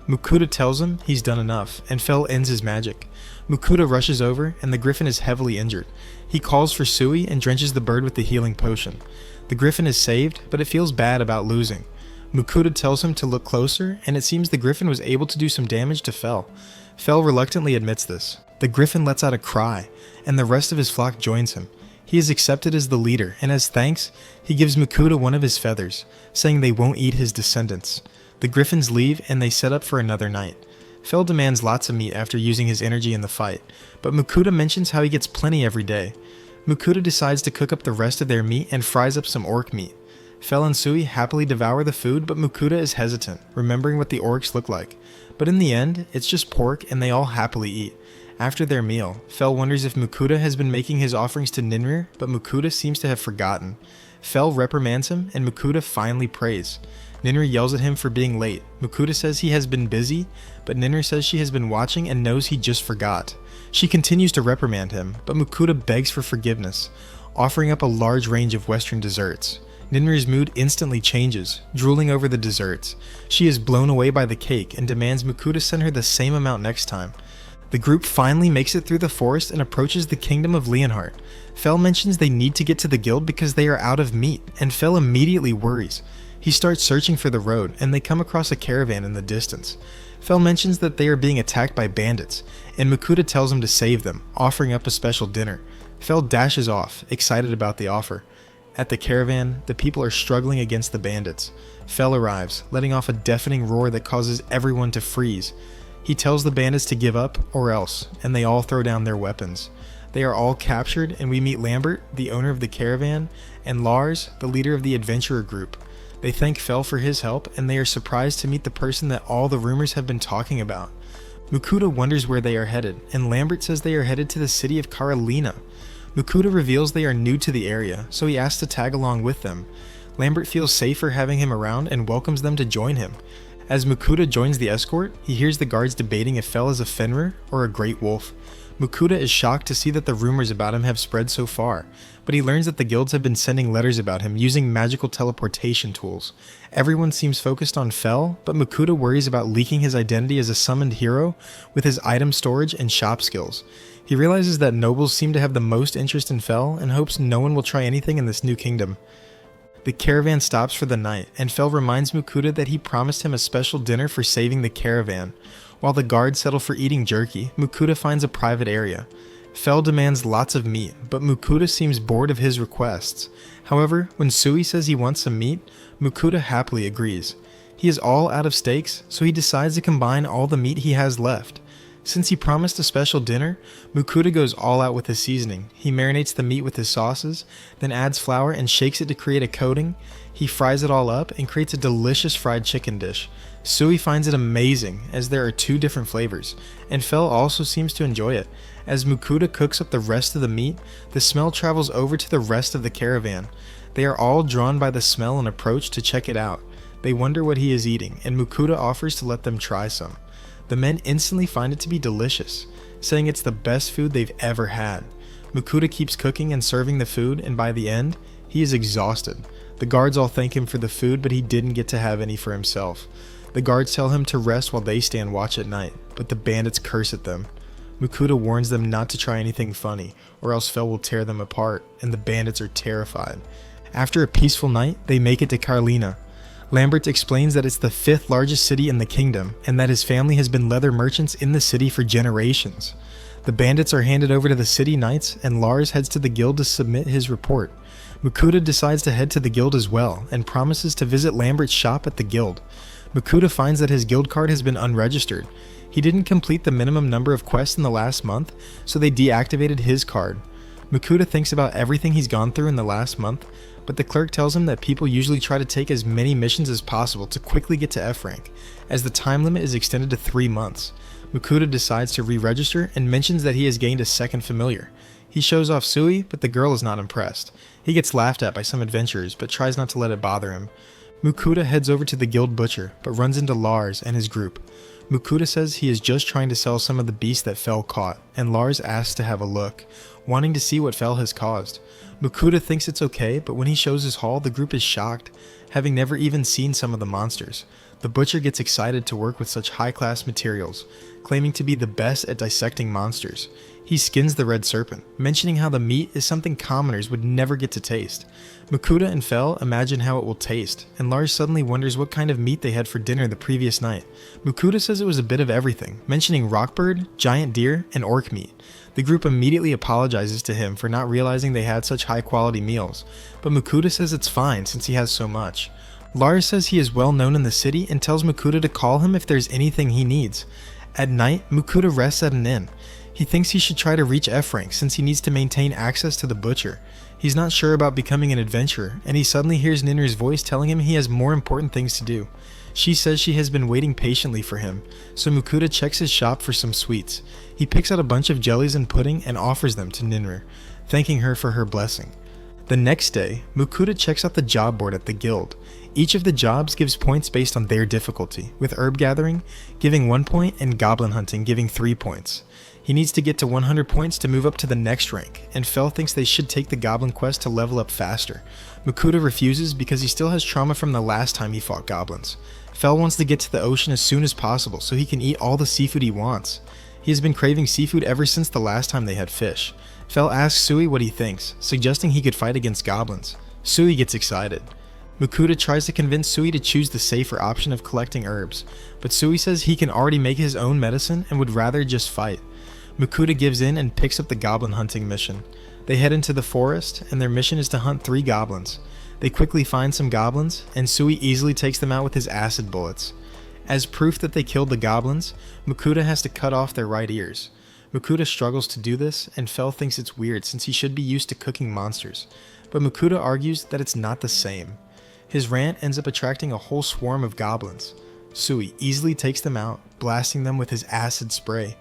Mukuta tells him he's done enough, and Fell ends his magic. Mukuta rushes over, and the griffin is heavily injured. He calls for Sui and drenches the bird with the healing potion. The griffin is saved, but it feels bad about losing. Mukuta tells him to look closer, and it seems the griffin was able to do some damage to Fell. Fell reluctantly admits this. The griffin lets out a cry, and the rest of his flock joins him. He is accepted as the leader, and as thanks, he gives Mukuta one of his feathers, saying they won't eat his descendants. The griffins leave, and they set up for another night. Fell demands lots of meat after using his energy in the fight, but Mukuta mentions how he gets plenty every day. Mukuta decides to cook up the rest of their meat and fries up some orc meat. Fell and Sui happily devour the food, but Mukuta is hesitant, remembering what the orcs look like. But in the end, it's just pork and they all happily eat. After their meal, Fell wonders if Mukuta has been making his offerings to Ninrir, but Mukuta seems to have forgotten. Fell reprimands him, and Mukuta finally prays. Ninrir yells at him for being late. Mukuta says he has been busy, but Ninrir says she has been watching and knows he just forgot. She continues to reprimand him, but Mukuta begs for forgiveness, offering up a large range of Western desserts. Ninrir's mood instantly changes, drooling over the desserts. She is blown away by the cake and demands Mukuta send her the same amount next time. The group finally makes it through the forest and approaches the kingdom of Leonhardt. Fell mentions they need to get to the guild because they are out of meat, and Fell immediately worries. He starts searching for the road, and they come across a caravan in the distance. Fell mentions that they are being attacked by bandits, and Mukuta tells him to save them, offering up a special dinner. Fell dashes off, excited about the offer. At the caravan, the people are struggling against the bandits. Fell arrives, letting off a deafening roar that causes everyone to freeze. He tells the bandits to give up, or else, and they all throw down their weapons. They are all captured, and we meet Lambert, the owner of the caravan, and Lars, the leader of the adventurer group. They thank Fell for his help, and they are surprised to meet the person that all the rumors have been talking about. Mukuta wonders where they are headed, and Lambert says they are headed to the city of Karolina. Mukuta reveals they are new to the area, so he asks to tag along with them. Lambert feels safer having him around and welcomes them to join him. As Mukuta joins the escort, he hears the guards debating if Fell is a Fenrir or a great wolf. Mukuta is shocked to see that the rumors about him have spread so far, but he learns that the guilds have been sending letters about him using magical teleportation tools. Everyone seems focused on Fell, but Mukuta worries about leaking his identity as a summoned hero with his item storage and shop skills. He realizes that nobles seem to have the most interest in Fell and hopes no one will try anything in this new kingdom. The caravan stops for the night, and Fell reminds Mukuta that he promised him a special dinner for saving the caravan. While the guards settle for eating jerky, Mukuta finds a private area. Fell demands lots of meat, but Mukuta seems bored of his requests. However, when Sui says he wants some meat, Mukuta happily agrees. He is all out of steaks, so he decides to combine all the meat he has left. Since he promised a special dinner, Mukuta goes all out with his seasoning. He marinates the meat with his sauces, then adds flour and shakes it to create a coating. He fries it all up and creates a delicious fried chicken dish. Sui finds it amazing, as there are 2 different flavors, and Fell also seems to enjoy it. As Mukuta cooks up the rest of the meat, the smell travels over to the rest of the caravan. They are all drawn by the smell and approach to check it out. They wonder what he is eating, and Mukuta offers to let them try some. The men instantly find it to be delicious, saying it's the best food they've ever had. Mukuta keeps cooking and serving the food, and by the end, he is exhausted. The guards all thank him for the food, but he didn't get to have any for himself. The guards tell him to rest while they stand watch at night, but the bandits curse at them. Mukuta warns them not to try anything funny, or else Fell will tear them apart, and the bandits are terrified. After a peaceful night, they make it to Karolina. Lambert explains that it's the 5th largest city in the kingdom, and that his family has been leather merchants in the city for generations. The bandits are handed over to the city knights, and Lars heads to the guild to submit his report. Mukuta decides to head to the guild as well, and promises to visit Lambert's shop at the guild. Mukuta finds that his guild card has been unregistered. He didn't complete the minimum number of quests in the last month, so they deactivated his card. Mukuta thinks about everything he's gone through in the last month, but the clerk tells him that people usually try to take as many missions as possible to quickly get to F rank, as the time limit is extended to 3 months. Mukuta decides to re-register and mentions that he has gained a second familiar. He shows off Sui, but the girl is not impressed. He gets laughed at by some adventurers, but tries not to let it bother him. Mukuta heads over to the guild butcher, but runs into Lars and his group. Mukuta says he is just trying to sell some of the beasts that Fell caught, and Lars asks to have a look, wanting to see what Fell has caused. Mukuta thinks it's okay, but when he shows his haul, the group is shocked. having never even seen some of the monsters. The butcher gets excited to work with such high-class materials, claiming to be the best at dissecting monsters. He skins the red serpent, mentioning how the meat is something commoners would never get to taste. Makuta and Fel imagine how it will taste, and Lars suddenly wonders what kind of meat they had for dinner the previous night. Makuta says it was a bit of everything, mentioning rockbird, giant deer, and orc meat. The group immediately apologizes to him for not realizing they had such high-quality meals, but Makuta says it's fine since he has so much. Lars says he is well known in the city and tells Makuta to call him if there's anything he needs. At night, Makuta rests at an inn. He thinks he should try to reach F rank since he needs to maintain access to the butcher. He's not sure about becoming an adventurer, and he suddenly hears Ninner's voice telling him he has more important things to do. She says she has been waiting patiently for him, so Makuta checks his shop for some sweets. He picks out a bunch of jellies and pudding and offers them to Ninner, thanking her for her blessing. The next day, Makuta checks out the job board at the guild. Each of the jobs gives points based on their difficulty, with herb gathering giving 1 point and goblin hunting giving 3 points. He needs to get to 100 points to move up to the next rank, and Fel thinks they should take the goblin quest to level up faster. Makuta refuses because he still has trauma from the last time he fought goblins. Fel wants to get to the ocean as soon as possible so he can eat all the seafood he wants. He has been craving seafood ever since the last time they had fish. Fel asks Sui what he thinks, suggesting he could fight against goblins. Sui gets excited. Makuta tries to convince Sui to choose the safer option of collecting herbs, but Sui says he can already make his own medicine and would rather just fight. Makuta gives in and picks up the goblin hunting mission. They head into the forest, and their mission is to hunt 3 goblins. They quickly find some goblins, and Sui easily takes them out with his acid bullets. As proof that they killed the goblins, Makuta has to cut off their right ears. Makuta struggles to do this, and Fel thinks it's weird since he should be used to cooking monsters, but Makuta argues that it's not the same. His rant ends up attracting a whole swarm of goblins. Sui easily takes them out, blasting them with his acid spray.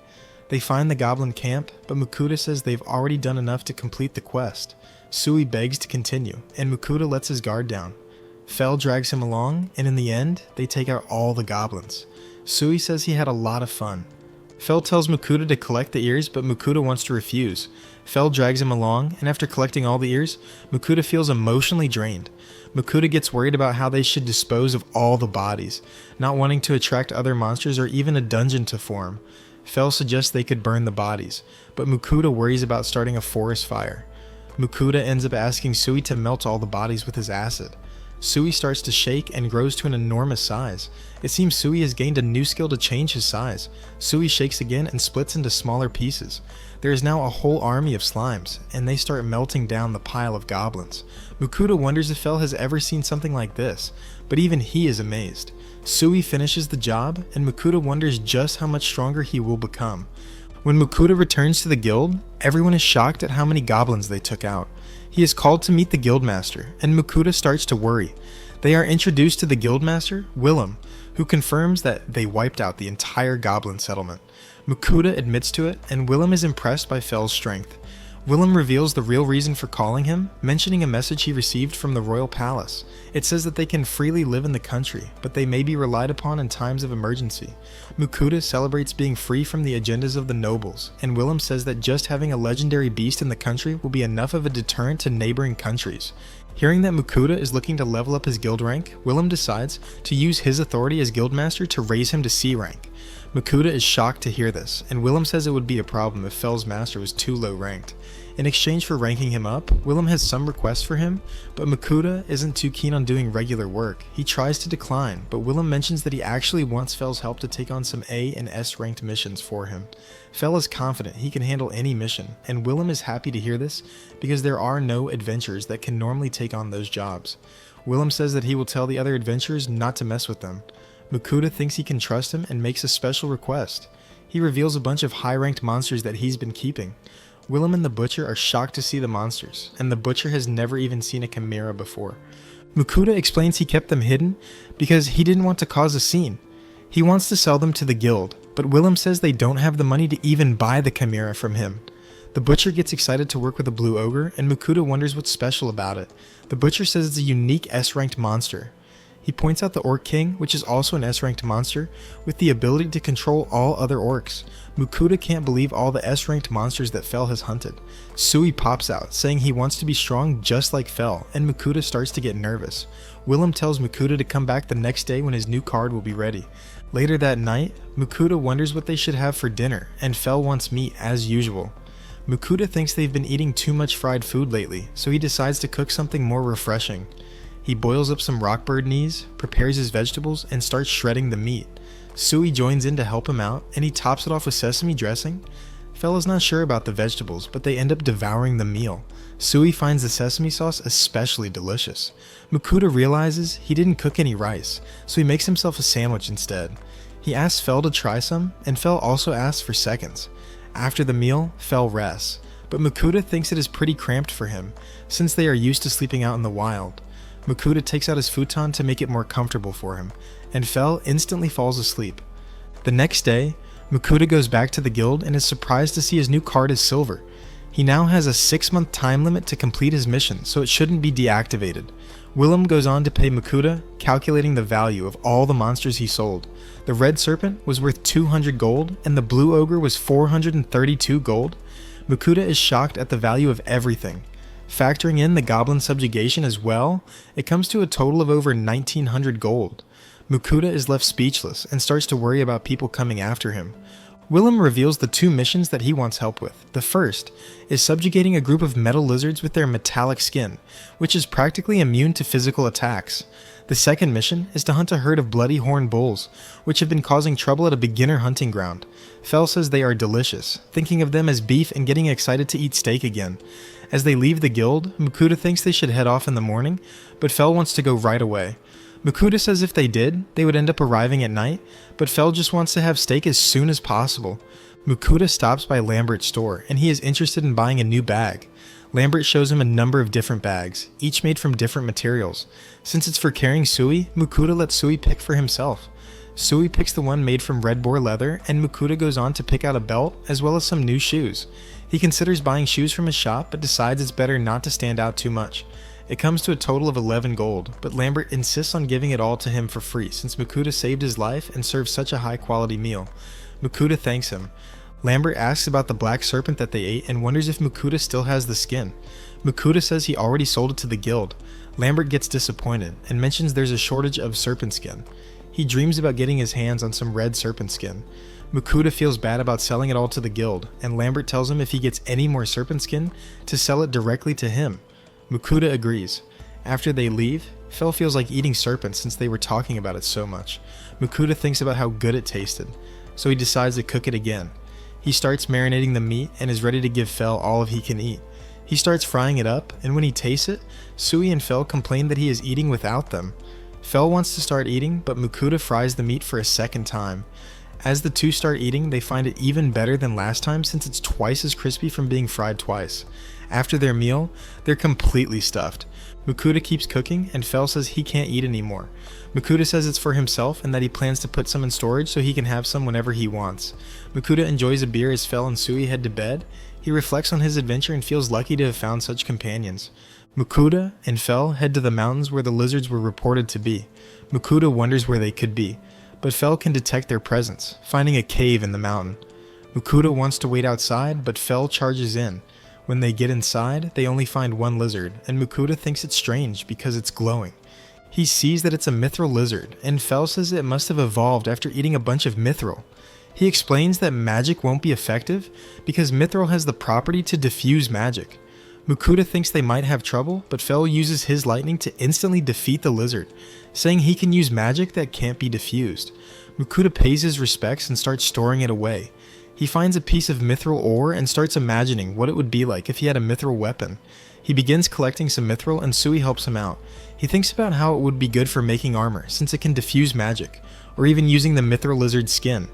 They find the goblin camp, but Makuta says they've already done enough to complete the quest. Sui begs to continue, and Makuta lets his guard down. Fel drags him along, and in the end, they take out all the goblins. Sui says he had a lot of fun. Fel tells Makuta to collect the ears, but Makuta wants to refuse. Fel drags him along, and after collecting all the ears, Makuta feels emotionally drained. Makuta gets worried about how they should dispose of all the bodies, not wanting to attract other monsters or even a dungeon to form. Fel suggests they could burn the bodies, but Makuta worries about starting a forest fire. Makuta ends up asking Sui to melt all the bodies with his acid. Sui starts to shake and grows to an enormous size. It seems Sui has gained a new skill to change his size. Sui shakes again and splits into smaller pieces. There is now a whole army of slimes, and they start melting down the pile of goblins. Makuta wonders if Fel has ever seen something like this, but even he is amazed. Sui finishes the job, and Makuta wonders just how much stronger he will become. When Makuta returns to the guild, everyone is shocked at how many goblins they took out. He is called to meet the guildmaster, and Makuta starts to worry. They are introduced to the guildmaster, Willem, who confirms that they wiped out the entire goblin settlement. Makuta admits to it, and Willem is impressed by Fel's strength. Willem reveals the real reason for calling him, mentioning a message he received from the royal palace. It says that they can freely live in the country, but they may be relied upon in times of emergency. Makuta celebrates being free from the agendas of the nobles, and Willem says that just having a legendary beast in the country will be enough of a deterrent to neighboring countries. Hearing that Makuta is looking to level up his guild rank, Willem decides to use his authority as guildmaster to raise him to C rank. Makuta is shocked to hear this, and Willem says it would be a problem if Fel's master was too low ranked. In exchange for ranking him up, Willem has some requests for him, but Makuta isn't too keen on doing regular work. He tries to decline, but Willem mentions that he actually wants Fel's help to take on some A and S ranked missions for him. Fel is confident he can handle any mission, and Willem is happy to hear this because there are no adventurers that can normally take on those jobs. Willem says that he will tell the other adventurers not to mess with them. Makuta thinks he can trust him and makes a special request. He reveals a bunch of high-ranked monsters that he's been keeping. Willem and the Butcher are shocked to see the monsters, and the Butcher has never even seen a chimera before. Makuta explains he kept them hidden because he didn't want to cause a scene. He wants to sell them to the guild, but Willem says they don't have the money to even buy the chimera from him. The Butcher gets excited to work with a blue ogre, and Makuta wonders what's special about it. The Butcher says it's a unique S-ranked monster. He points out the Orc King, which is also an S-ranked monster, with the ability to control all other orcs. Mukuta can't believe all the S-ranked monsters that Fel has hunted. Sui pops out, saying he wants to be strong just like Fel, and Mukuta starts to get nervous. Willem tells Mukuta to come back the next day when his new card will be ready. Later that night, Mukuta wonders what they should have for dinner, and Fel wants meat as usual. Mukuta thinks they've been eating too much fried food lately, so he decides to cook something more refreshing. He boils up some rockbird knees, prepares his vegetables, and starts shredding the meat. Sui joins in to help him out, and he tops it off with sesame dressing. Fel is not sure about the vegetables, but they end up devouring the meal. Sui finds the sesame sauce especially delicious. Mukuta realizes he didn't cook any rice, so he makes himself a sandwich instead. He asks Fel to try some, and Fel also asks for seconds. After the meal, Fel rests, but Mukuta thinks it is pretty cramped for him, since they are used to sleeping out in the wild. Mukuta takes out his futon to make it more comfortable for him, and Fel instantly falls asleep. The next day, Mukuta goes back to the guild and is surprised to see his new card is silver. He now has a 6-month time limit to complete his mission, so it shouldn't be deactivated. Willem goes on to pay Mukuta, calculating the value of all the monsters he sold. The red serpent was worth 200 gold, and the blue ogre was 432 gold. Mukuta is shocked at the value of everything. Factoring in the goblin subjugation as well, it comes to a total of over 1900 gold. Mukuta is left speechless and starts to worry about people coming after him. Willem reveals the 2 missions that he wants help with. The first is subjugating a group of metal lizards with their metallic skin, which is practically immune to physical attacks. The second mission is to hunt a herd of bloody horned bulls, which have been causing trouble at a beginner hunting ground. Fel says they are delicious, thinking of them as beef and getting excited to eat steak again. As they leave the guild, Mukuta thinks they should head off in the morning, but Fel wants to go right away. Mukuta says if they did, they would end up arriving at night, but Fel just wants to have steak as soon as possible. Mukuta stops by Lambert's store, and he is interested in buying a new bag. Lambert shows him a number of different bags, each made from different materials. Since it's for carrying Sui, Mukuta lets Sui pick for himself. Sui picks the one made from red boar leather, and Mukuta goes on to pick out a belt, as well as some new shoes. He considers buying shoes from his shop, but decides it's better not to stand out too much. It comes to a total of 11 gold, but Lambert insists on giving it all to him for free since Mukuta saved his life and served such a high quality meal. Mukuta thanks him. Lambert asks about the black serpent that they ate and wonders if Mukuta still has the skin. Mukuta says he already sold it to the guild. Lambert gets disappointed and mentions there's a shortage of serpent skin. He dreams about getting his hands on some red serpent skin. Mukuta feels bad about selling it all to the guild, and Lambert tells him if he gets any more serpent skin, to sell it directly to him. Mukuta agrees. After they leave, Fel feels like eating serpent since they were talking about it so much. Mukuta thinks about how good it tasted, so he decides to cook it again. He starts marinating the meat and is ready to give Fel all of he can eat. He starts frying it up, and when he tastes it, Sui and Fel complain that he is eating without them. Fel wants to start eating, but Mukuta fries the meat for a second time. As the two start eating, they find it even better than last time since it's twice as crispy from being fried twice. After their meal, they're completely stuffed. Mukuta keeps cooking, and Fel says he can't eat anymore. Mukuta says it's for himself and that he plans to put some in storage so he can have some whenever he wants. Mukuta enjoys a beer as Fel and Sui head to bed. He reflects on his adventure and feels lucky to have found such companions. Mukuta and Fel head to the mountains where the lizards were reported to be. Mukuta wonders where they could be, but Fel can detect their presence, finding a cave in the mountain. Mukuta wants to wait outside, but Fel charges in. When they get inside, they only find one lizard, and Mukuta thinks it's strange because it's glowing. He sees that it's a mithril lizard, and Fel says it must have evolved after eating a bunch of mithril. He explains that magic won't be effective because mithril has the property to diffuse magic. Mukuta thinks they might have trouble, but Fel uses his lightning to instantly defeat the lizard, saying he can use magic that can't be diffused. Mukuta pays his respects and starts storing it away. He finds a piece of mithril ore and starts imagining what it would be like if he had a mithril weapon. He begins collecting some mithril and Sui helps him out. He thinks about how it would be good for making armor since it can diffuse magic, or even using the mithril lizard's skin.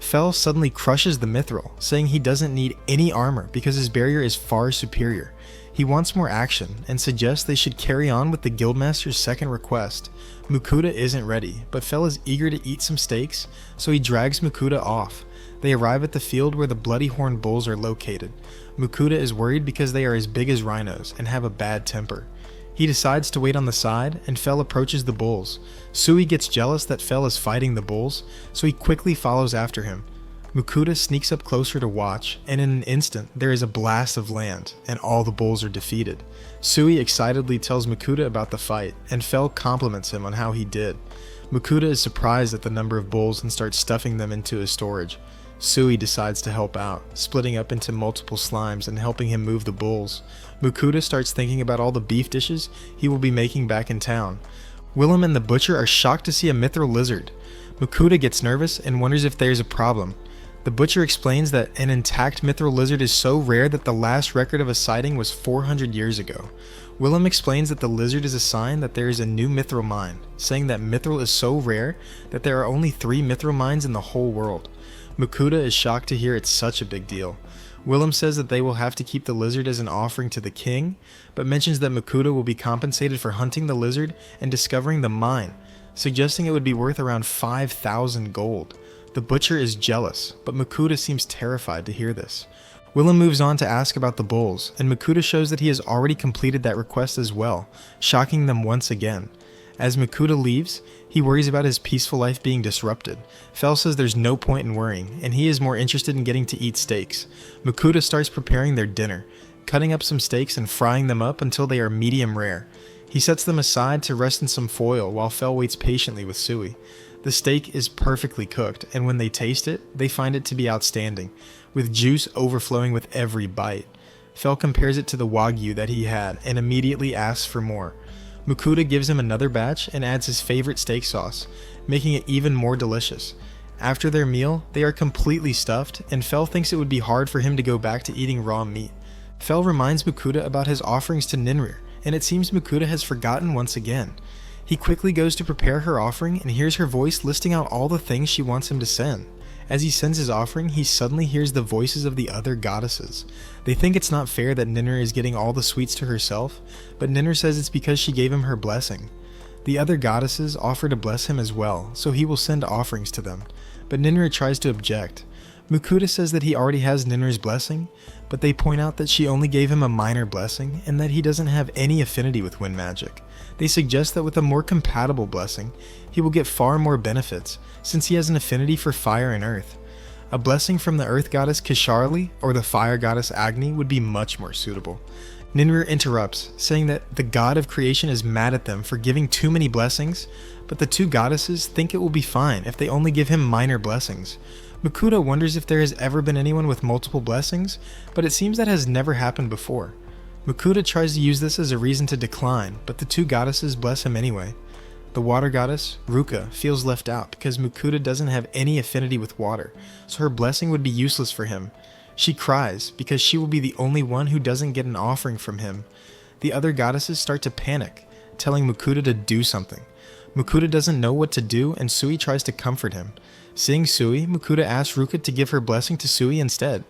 Fel suddenly crushes the mithril, saying he doesn't need any armor because his barrier is far superior. He wants more action and suggests they should carry on with the guildmaster's second request. Mukuta isn't ready, but Fel is eager to eat some steaks, so he drags Mukuta off. They arrive at the field where the bloody horned bulls are located. Mukuta is worried because they are as big as rhinos and have a bad temper. He decides to wait on the side, and Fell approaches the bulls. Sui gets jealous that Fell is fighting the bulls, so he quickly follows after him. Mukuta sneaks up closer to watch, and in an instant there is a blast of land, and all the bulls are defeated. Sui excitedly tells Mukuta about the fight, and Fell compliments him on how he did. Mukuta is surprised at the number of bulls and starts stuffing them into his storage. Sui decides to help out, splitting up into multiple slimes and helping him move the bulls. Mukuta starts thinking about all the beef dishes he will be making back in town. Willem and the butcher are shocked to see a mithril lizard. Mukuta gets nervous and wonders if there's a problem. The butcher explains that an intact mithril lizard is so rare that the last record of a sighting was 400 years ago. Willem explains that the lizard is a sign that there is a new mithril mine, saying that mithril is so rare that there are only 3 mithril mines in the whole world. Mukuta is shocked to hear it's such a big deal. Willem says that they will have to keep the lizard as an offering to the king, but mentions that Mukuta will be compensated for hunting the lizard and discovering the mine, suggesting it would be worth around 5,000 gold. The butcher is jealous, but Mukuta seems terrified to hear this. Willem moves on to ask about the bulls, and Mukuta shows that he has already completed that request as well, shocking them once again. As Mukuta leaves, he worries about his peaceful life being disrupted. Fell says there's no point in worrying, and he is more interested in getting to eat steaks. Mukuta starts preparing their dinner, cutting up some steaks and frying them up until they are medium rare. He sets them aside to rest in some foil while Fell waits patiently with Sui. The steak is perfectly cooked, and when they taste it, they find it to be outstanding, with juice overflowing with every bite. Fell compares it to the wagyu that he had and immediately asks for more. Mukuta gives him another batch and adds his favorite steak sauce, making it even more delicious. After their meal, they are completely stuffed, and Fell thinks it would be hard for him to go back to eating raw meat. Fell reminds Mukuta about his offerings to Ninrir, and it seems Mukuta has forgotten once again. He quickly goes to prepare her offering and hears her voice listing out all the things she wants him to send. As he sends his offering, he suddenly hears the voices of the other goddesses. They think it's not fair that Ninrir is getting all the sweets to herself, but Ninrir says it's because she gave him her blessing. The other goddesses offer to bless him as well, so he will send offerings to them, but Ninrir tries to object. Mukuta says that he already has Ninrir's blessing, but they point out that she only gave him a minor blessing and that he doesn't have any affinity with wind magic. They suggest that with a more compatible blessing, he will get far more benefits, since he has an affinity for fire and earth. A blessing from the earth goddess Kisharli or the fire goddess Agni would be much more suitable. Ninrir interrupts, saying that the god of creation is mad at them for giving too many blessings, but the two goddesses think it will be fine if they only give him minor blessings. Mukuta wonders if there has ever been anyone with multiple blessings, but it seems that has never happened before. Mukuta tries to use this as a reason to decline, but the two goddesses bless him anyway. The water goddess, Ruka, feels left out because Mukuta doesn't have any affinity with water, so her blessing would be useless for him. She cries because she will be the only one who doesn't get an offering from him. The other goddesses start to panic, telling Mukuta to do something. Mukuta doesn't know what to do, and Sui tries to comfort him. Seeing Sui, Mukuta asks Ruka to give her blessing to Sui instead.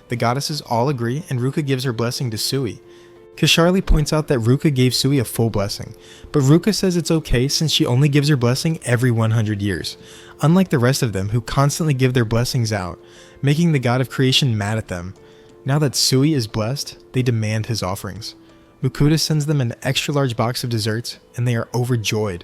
The goddesses all agree, and Ruka gives her blessing to Sui. Kisharli points out that Ruka gave Sui a full blessing, but Ruka says it's okay since she only gives her blessing every 100 years, unlike the rest of them who constantly give their blessings out, making the god of creation mad at them. Now that Sui is blessed, they demand his offerings. Mukuta sends them an extra large box of desserts, and they are overjoyed.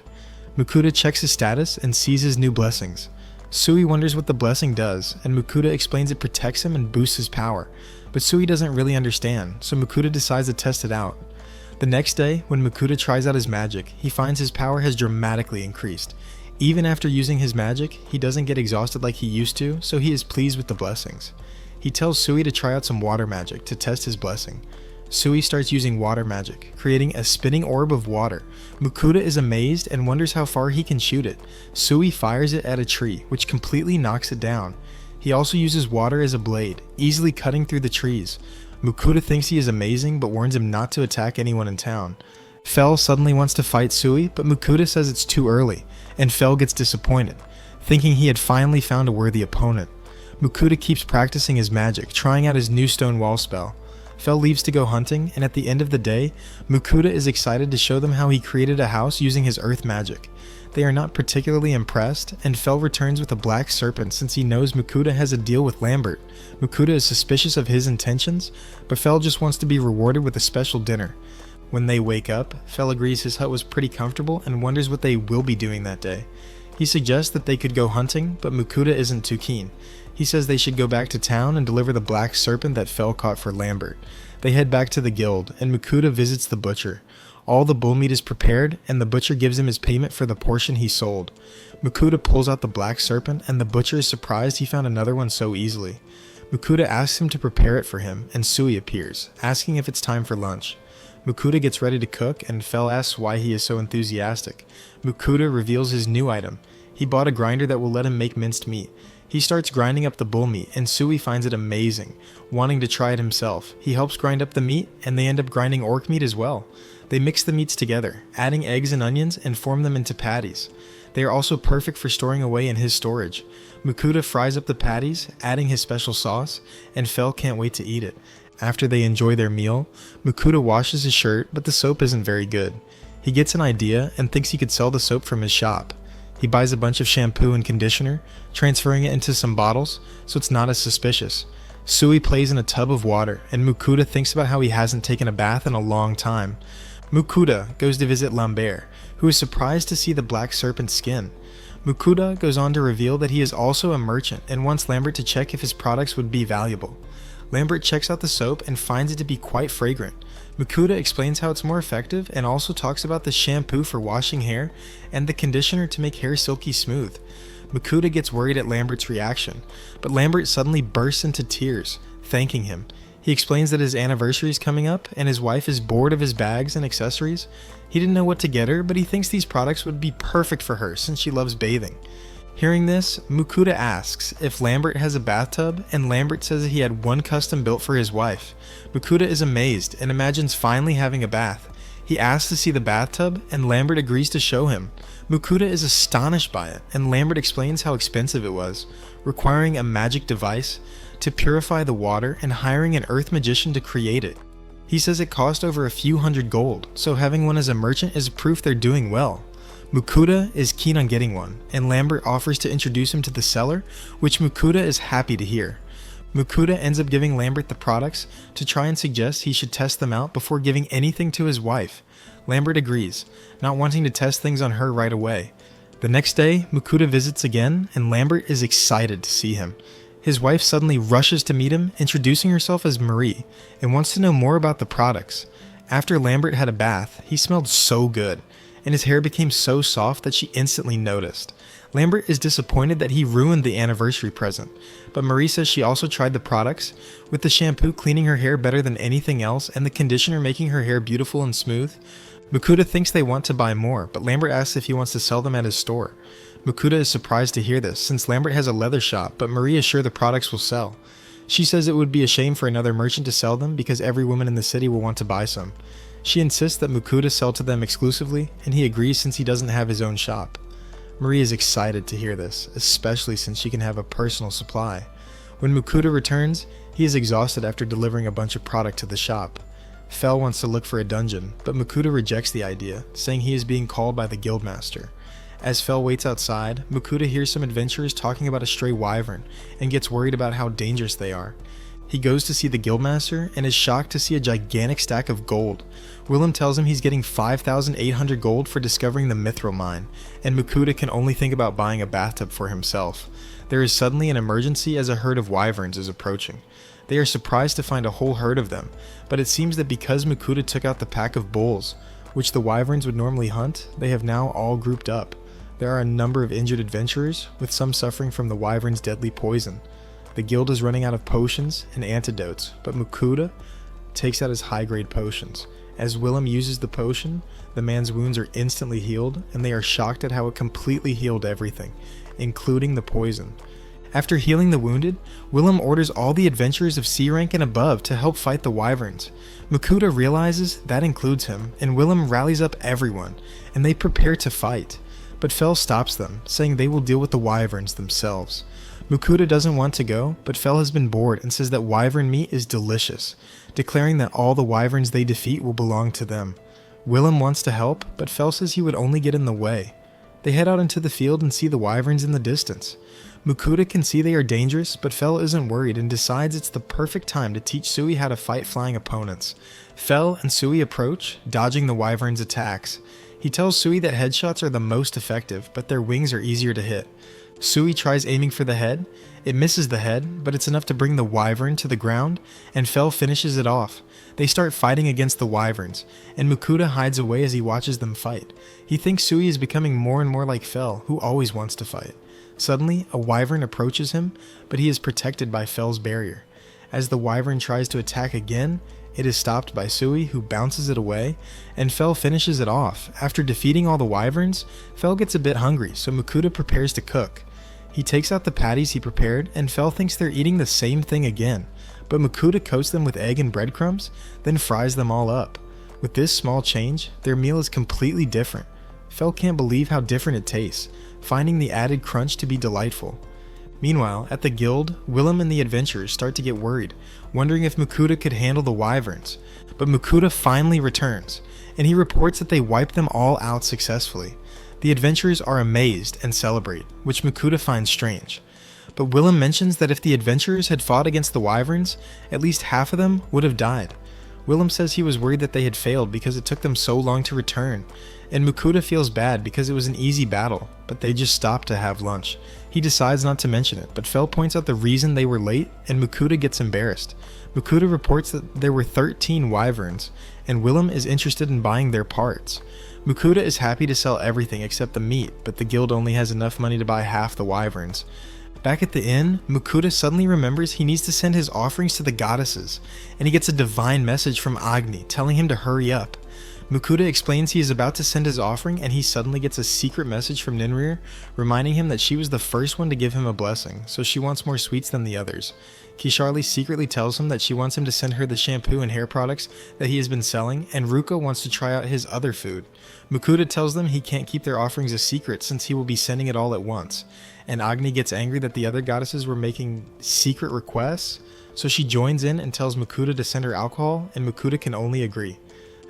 Mukuta checks his status and sees his new blessings. Sui wonders what the blessing does, and Mukuta explains it protects him and boosts his power, but Sui doesn't really understand, so Mukuta decides to test it out. The next day, when Mukuta tries out his magic, he finds his power has dramatically increased. Even after using his magic, he doesn't get exhausted like he used to, so he is pleased with the blessings. He tells Sui to try out some water magic to test his blessing. Sui starts using water magic, creating a spinning orb of water. Mukuta is amazed and wonders how far he can shoot it. Sui fires it at a tree, which completely knocks it down. He also uses water as a blade, easily cutting through the trees. Mukuta thinks he is amazing, but warns him not to attack anyone in town. Fell suddenly wants to fight Sui, but Mukuta says it's too early, and Fell gets disappointed, thinking he had finally found a worthy opponent. Mukuta keeps practicing his magic, trying out his new stone wall spell. Fell leaves to go hunting, and at the end of the day, Mukuta is excited to show them how he created a house using his earth magic. They are not particularly impressed, and Fell returns with a black serpent since he knows Mukuta has a deal with Lambert. Mukuta is suspicious of his intentions, but Fell just wants to be rewarded with a special dinner. When they wake up, Fel agrees his hut was pretty comfortable and wonders what they will be doing that day. He suggests that they could go hunting, but Mukuta isn't too keen. He says they should go back to town and deliver the black serpent that Fel caught for Lambert. They head back to the guild, and Mukuta visits the butcher. All the bull meat is prepared, and the butcher gives him his payment for the portion he sold. Mukuta pulls out the black serpent, and the butcher is surprised he found another one so easily. Mukuta asks him to prepare it for him, and Sui appears, asking if it's time for lunch. Mukuta gets ready to cook, and Fel asks why he is so enthusiastic. Mukuta reveals his new item. He bought a grinder that will let him make minced meat. He starts grinding up the bull meat, and Sui finds it amazing, wanting to try it himself. He helps grind up the meat, and they end up grinding orc meat as well. They mix the meats together, adding eggs and onions, and form them into patties. They are also perfect for storing away in his storage. Mukuta fries up the patties, adding his special sauce, and Fel can't wait to eat it. After they enjoy their meal, Mukuta washes his shirt, but the soap isn't very good. He gets an idea and thinks he could sell the soap from his shop. He buys a bunch of shampoo and conditioner, transferring it into some bottles so it's not as suspicious. Sui plays in a tub of water, and Mukuta thinks about how he hasn't taken a bath in a long time. Mukuta goes to visit Lambert, who is surprised to see the black serpent's skin. Mukuta goes on to reveal that he is also a merchant and wants Lambert to check if his products would be valuable. Lambert checks out the soap and finds it to be quite fragrant. Mukuta explains how it's more effective and also talks about the shampoo for washing hair and the conditioner to make hair silky smooth. Mukuta gets worried at Lambert's reaction, but Lambert suddenly bursts into tears, thanking him. He explains that his anniversary is coming up and his wife is bored of his bags and accessories. He didn't know what to get her, but he thinks these products would be perfect for her since she loves bathing. Hearing this, Mukuta asks if Lambert has a bathtub, and Lambert says that he had one custom built for his wife. Mukuta is amazed and imagines finally having a bath. He asks to see the bathtub, and Lambert agrees to show him. Mukuta is astonished by it, and Lambert explains how expensive it was, requiring a magic device to purify the water and hiring an earth magician to create it. He says it cost over a few hundred gold, so having one as a merchant is proof they're doing well. Mukuta is keen on getting one, and Lambert offers to introduce him to the seller, which Mukuta is happy to hear. Mukuta ends up giving Lambert the products to try and suggest he should test them out before giving anything to his wife. Lambert agrees, not wanting to test things on her right away. The next day, Mukuta visits again, and Lambert is excited to see him. His wife suddenly rushes to meet him, introducing herself as Marie, and wants to know more about the products. After Lambert had a bath, he smelled so good, and his hair became so soft that she instantly noticed. Lambert is disappointed that he ruined the anniversary present, but Marie says she also tried the products, with the shampoo cleaning her hair better than anything else and the conditioner making her hair beautiful and smooth. Mukuta thinks they want to buy more, but Lambert asks if he wants to sell them at his store. Mukuta is surprised to hear this, since Lambert has a leather shop, but Marie is sure the products will sell. She says it would be a shame for another merchant to sell them because every woman in the city will want to buy some. She insists that Mukuta sell to them exclusively, and he agrees since he doesn't have his own shop. Marie is excited to hear this, especially since she can have a personal supply. When Mukuta returns, he is exhausted after delivering a bunch of product to the shop. Fel wants to look for a dungeon, but Mukuta rejects the idea, saying he is being called by the guildmaster. As Fel waits outside, Mukuta hears some adventurers talking about a stray wyvern, and gets worried about how dangerous they are. He goes to see the guildmaster and is shocked to see a gigantic stack of gold. Willem tells him he's getting 5,800 gold for discovering the mithril mine, and Mukuta can only think about buying a bathtub for himself. There is suddenly an emergency as a herd of wyverns is approaching. They are surprised to find a whole herd of them, but it seems that because Mukuta took out the pack of bulls, which the wyverns would normally hunt, they have now all grouped up. There are a number of injured adventurers, with some suffering from the wyvern's deadly poison. The guild is running out of potions and antidotes, but Mukuta takes out his high-grade potions. As Willem uses the potion, the man's wounds are instantly healed, and they are shocked at how it completely healed everything, including the poison. After healing the wounded, Willem orders all the adventurers of C rank and above to help fight the wyverns. Mukuta realizes that includes him, and Willem rallies up everyone, and they prepare to fight. But Fel stops them, saying they will deal with the wyverns themselves. Mukuta doesn't want to go, but Fel has been bored and says that wyvern meat is delicious, declaring that all the wyverns they defeat will belong to them. Willem wants to help, but Fel says he would only get in the way. They head out into the field and see the wyverns in the distance. Mukuta can see they are dangerous, but Fel isn't worried and decides it's the perfect time to teach Sui how to fight flying opponents. Fel and Sui approach, dodging the wyvern's attacks. He tells Sui that headshots are the most effective, but their wings are easier to hit. Sui tries aiming for the head. It misses the head, but it's enough to bring the wyvern to the ground, and Fel finishes it off. They start fighting against the wyverns, and Mukuta hides away as he watches them fight. He thinks Sui is becoming more and more like Fel, who always wants to fight. Suddenly, a wyvern approaches him, but he is protected by Fel's barrier. As the wyvern tries to attack again, it is stopped by Sui, who bounces it away, and Fel finishes it off. After defeating all the wyverns, Fel gets a bit hungry, so Mukuta prepares to cook. He takes out the patties he prepared, and Fel thinks they're eating the same thing again, but Mukuta coats them with egg and breadcrumbs, then fries them all up. With this small change, their meal is completely different. Fel can't believe how different it tastes, finding the added crunch to be delightful. Meanwhile, at the guild, Willem and the adventurers start to get worried, wondering if Mukuta could handle the wyverns. But Mukuta finally returns, and he reports that they wiped them all out successfully. The adventurers are amazed and celebrate, which Mukuta finds strange. But Willem mentions that if the adventurers had fought against the wyverns, at least half of them would have died. Willem says he was worried that they had failed because it took them so long to return, and Mukuta feels bad because it was an easy battle, but they just stopped to have lunch. He decides not to mention it, but Fel points out the reason they were late, and Mukuta gets embarrassed. Mukuta reports that there were 13 wyverns, and Willem is interested in buying their parts. Mukuta is happy to sell everything except the meat, but the guild only has enough money to buy half the wyverns. Back at the inn, Mukuta suddenly remembers he needs to send his offerings to the goddesses, and he gets a divine message from Agni telling him to hurry up. Mukuta explains he is about to send his offering, and he suddenly gets a secret message from Ninrir reminding him that she was the first one to give him a blessing, so she wants more sweets than the others. Kisharli secretly tells him that she wants him to send her the shampoo and hair products that he has been selling, and Ruko wants to try out his other food. Mukuta tells them he can't keep their offerings a secret since he will be sending it all at once, and Agni gets angry that the other goddesses were making secret requests, so she joins in and tells Mukuta to send her alcohol, and Mukuta can only agree.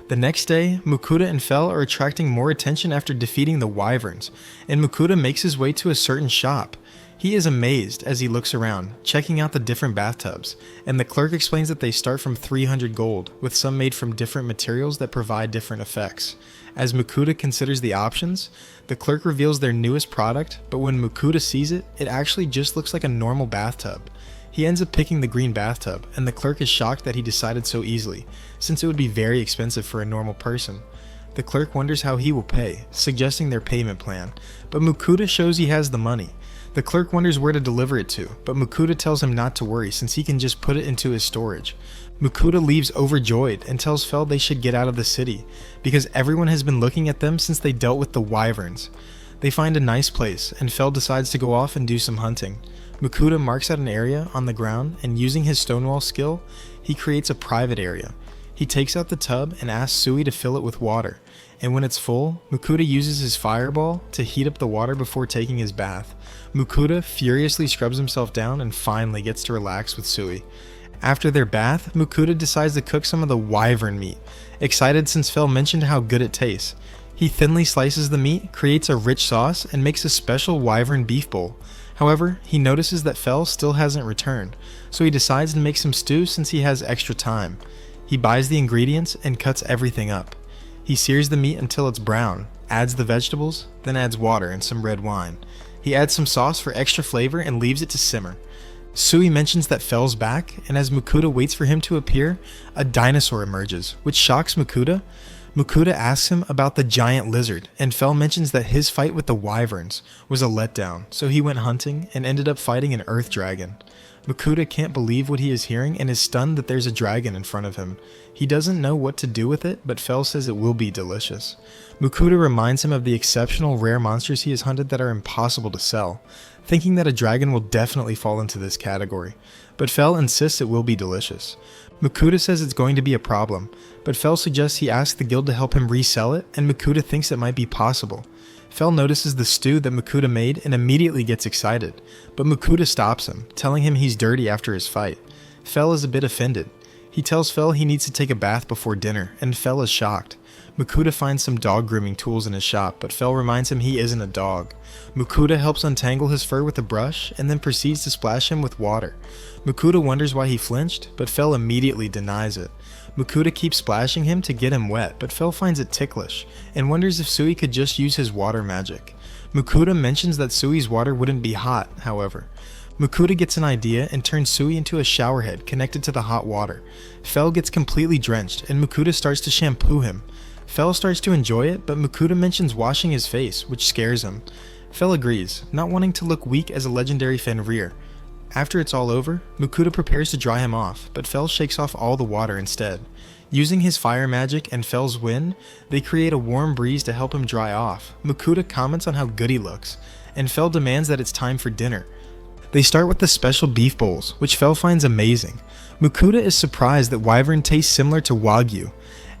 The next day, Mukuta and Fel are attracting more attention after defeating the wyverns, and Mukuta makes his way to a certain shop. He is amazed as he looks around, checking out the different bathtubs, and the clerk explains that they start from 300 gold, with some made from different materials that provide different effects. As Mukuta considers the options, the clerk reveals their newest product, but when Mukuta sees it, it actually just looks like a normal bathtub. He ends up picking the green bathtub, and the clerk is shocked that he decided so easily, since it would be very expensive for a normal person. The clerk wonders how he will pay, suggesting their payment plan, but Mukuta shows he has the money. The clerk wonders where to deliver it to, but Mukuta tells him not to worry since he can just put it into his storage. Mukuta leaves overjoyed and tells Fel they should get out of the city, because everyone has been looking at them since they dealt with the wyverns. They find a nice place, and Fel decides to go off and do some hunting. Mukuta marks out an area on the ground, and using his stonewall skill, he creates a private area. He takes out the tub and asks Sui to fill it with water, and when it's full, Mukuta uses his fireball to heat up the water before taking his bath. Mukuta furiously scrubs himself down and finally gets to relax with Sui. After their bath, Mukuta decides to cook some of the wyvern meat, excited since Fel mentioned how good it tastes. He thinly slices the meat, creates a rich sauce, and makes a special wyvern beef bowl. However, he notices that Fel still hasn't returned, so he decides to make some stew since he has extra time. He buys the ingredients and cuts everything up. He sears the meat until it's brown, adds the vegetables, then adds water and some red wine. He adds some sauce for extra flavor and leaves it to simmer. Sui mentions that Fel's back, and as Mukuta waits for him to appear, a dinosaur emerges, which shocks Mukuta. Mukuta asks him about the giant lizard, and Fel mentions that his fight with the wyverns was a letdown, so he went hunting and ended up fighting an earth dragon. Mukuta can't believe what he is hearing and is stunned that there's a dragon in front of him. He doesn't know what to do with it, but Fel says it will be delicious. Mukuta reminds him of the exceptional rare monsters he has hunted that are impossible to sell, thinking that a dragon will definitely fall into this category, but Fel insists it will be delicious. Mukuta says it's going to be a problem, but Fel suggests he ask the guild to help him resell it, and Mukuta thinks it might be possible. Fel notices the stew that Mukuta made and immediately gets excited, but Mukuta stops him, telling him he's dirty after his fight. Fel is a bit offended. He tells Fel he needs to take a bath before dinner, and Fel is shocked. Mukuta finds some dog grooming tools in his shop, but Fel reminds him he isn't a dog. Mukuta helps untangle his fur with a brush and then proceeds to splash him with water. Mukuta wonders why he flinched, but Fel immediately denies it. Mukuta keeps splashing him to get him wet, but Fel finds it ticklish and wonders if Sui could just use his water magic. Mukuta mentions that Sui's water wouldn't be hot, however. Mukuta gets an idea and turns Sui into a showerhead connected to the hot water. Fel gets completely drenched and Mukuta starts to shampoo him. Fel starts to enjoy it, but Mukuta mentions washing his face, which scares him. Fel agrees, not wanting to look weak as a legendary Fenrir. After it's all over, Mukuta prepares to dry him off, but Fel shakes off all the water instead. Using his fire magic and Fel's wind, they create a warm breeze to help him dry off. Mukuta comments on how good he looks, and Fel demands that it's time for dinner. They start with the special beef bowls, which Fel finds amazing. Mukuta is surprised that wyvern tastes similar to wagyu.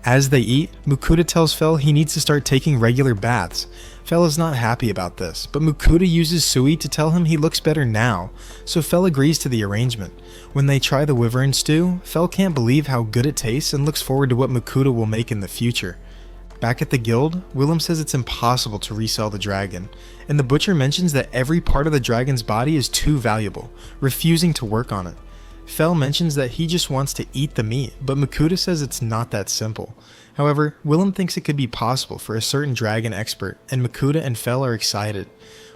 As they eat, Mukuta tells Fel he needs to start taking regular baths. Fel is not happy about this, but Mukuta uses Sui to tell him he looks better now, so Fel agrees to the arrangement. When they try the wyvern stew, Fel can't believe how good it tastes and looks forward to what Mukuta will make in the future. Back at the guild, Willem says it's impossible to resell the dragon, and the butcher mentions that every part of the dragon's body is too valuable, refusing to work on it. Fel mentions that he just wants to eat the meat, but Mukuta says it's not that simple. However, Willem thinks it could be possible for a certain dragon expert, and Mukuta and Fel are excited.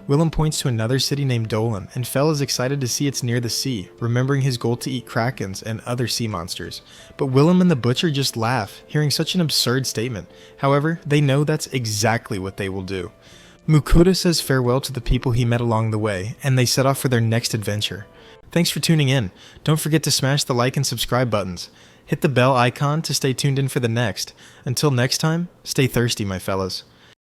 Willem points to another city named Dolan, and Fel is excited to see it's near the sea, remembering his goal to eat krakens and other sea monsters. But Willem and the butcher just laugh, hearing such an absurd statement. However, they know that's exactly what they will do. Mukuta says farewell to the people he met along the way, and they set off for their next adventure. Thanks for tuning in. Don't forget to smash the like and subscribe buttons. Hit the bell icon to stay tuned in for the next. Until next time, stay thirsty, my fellas.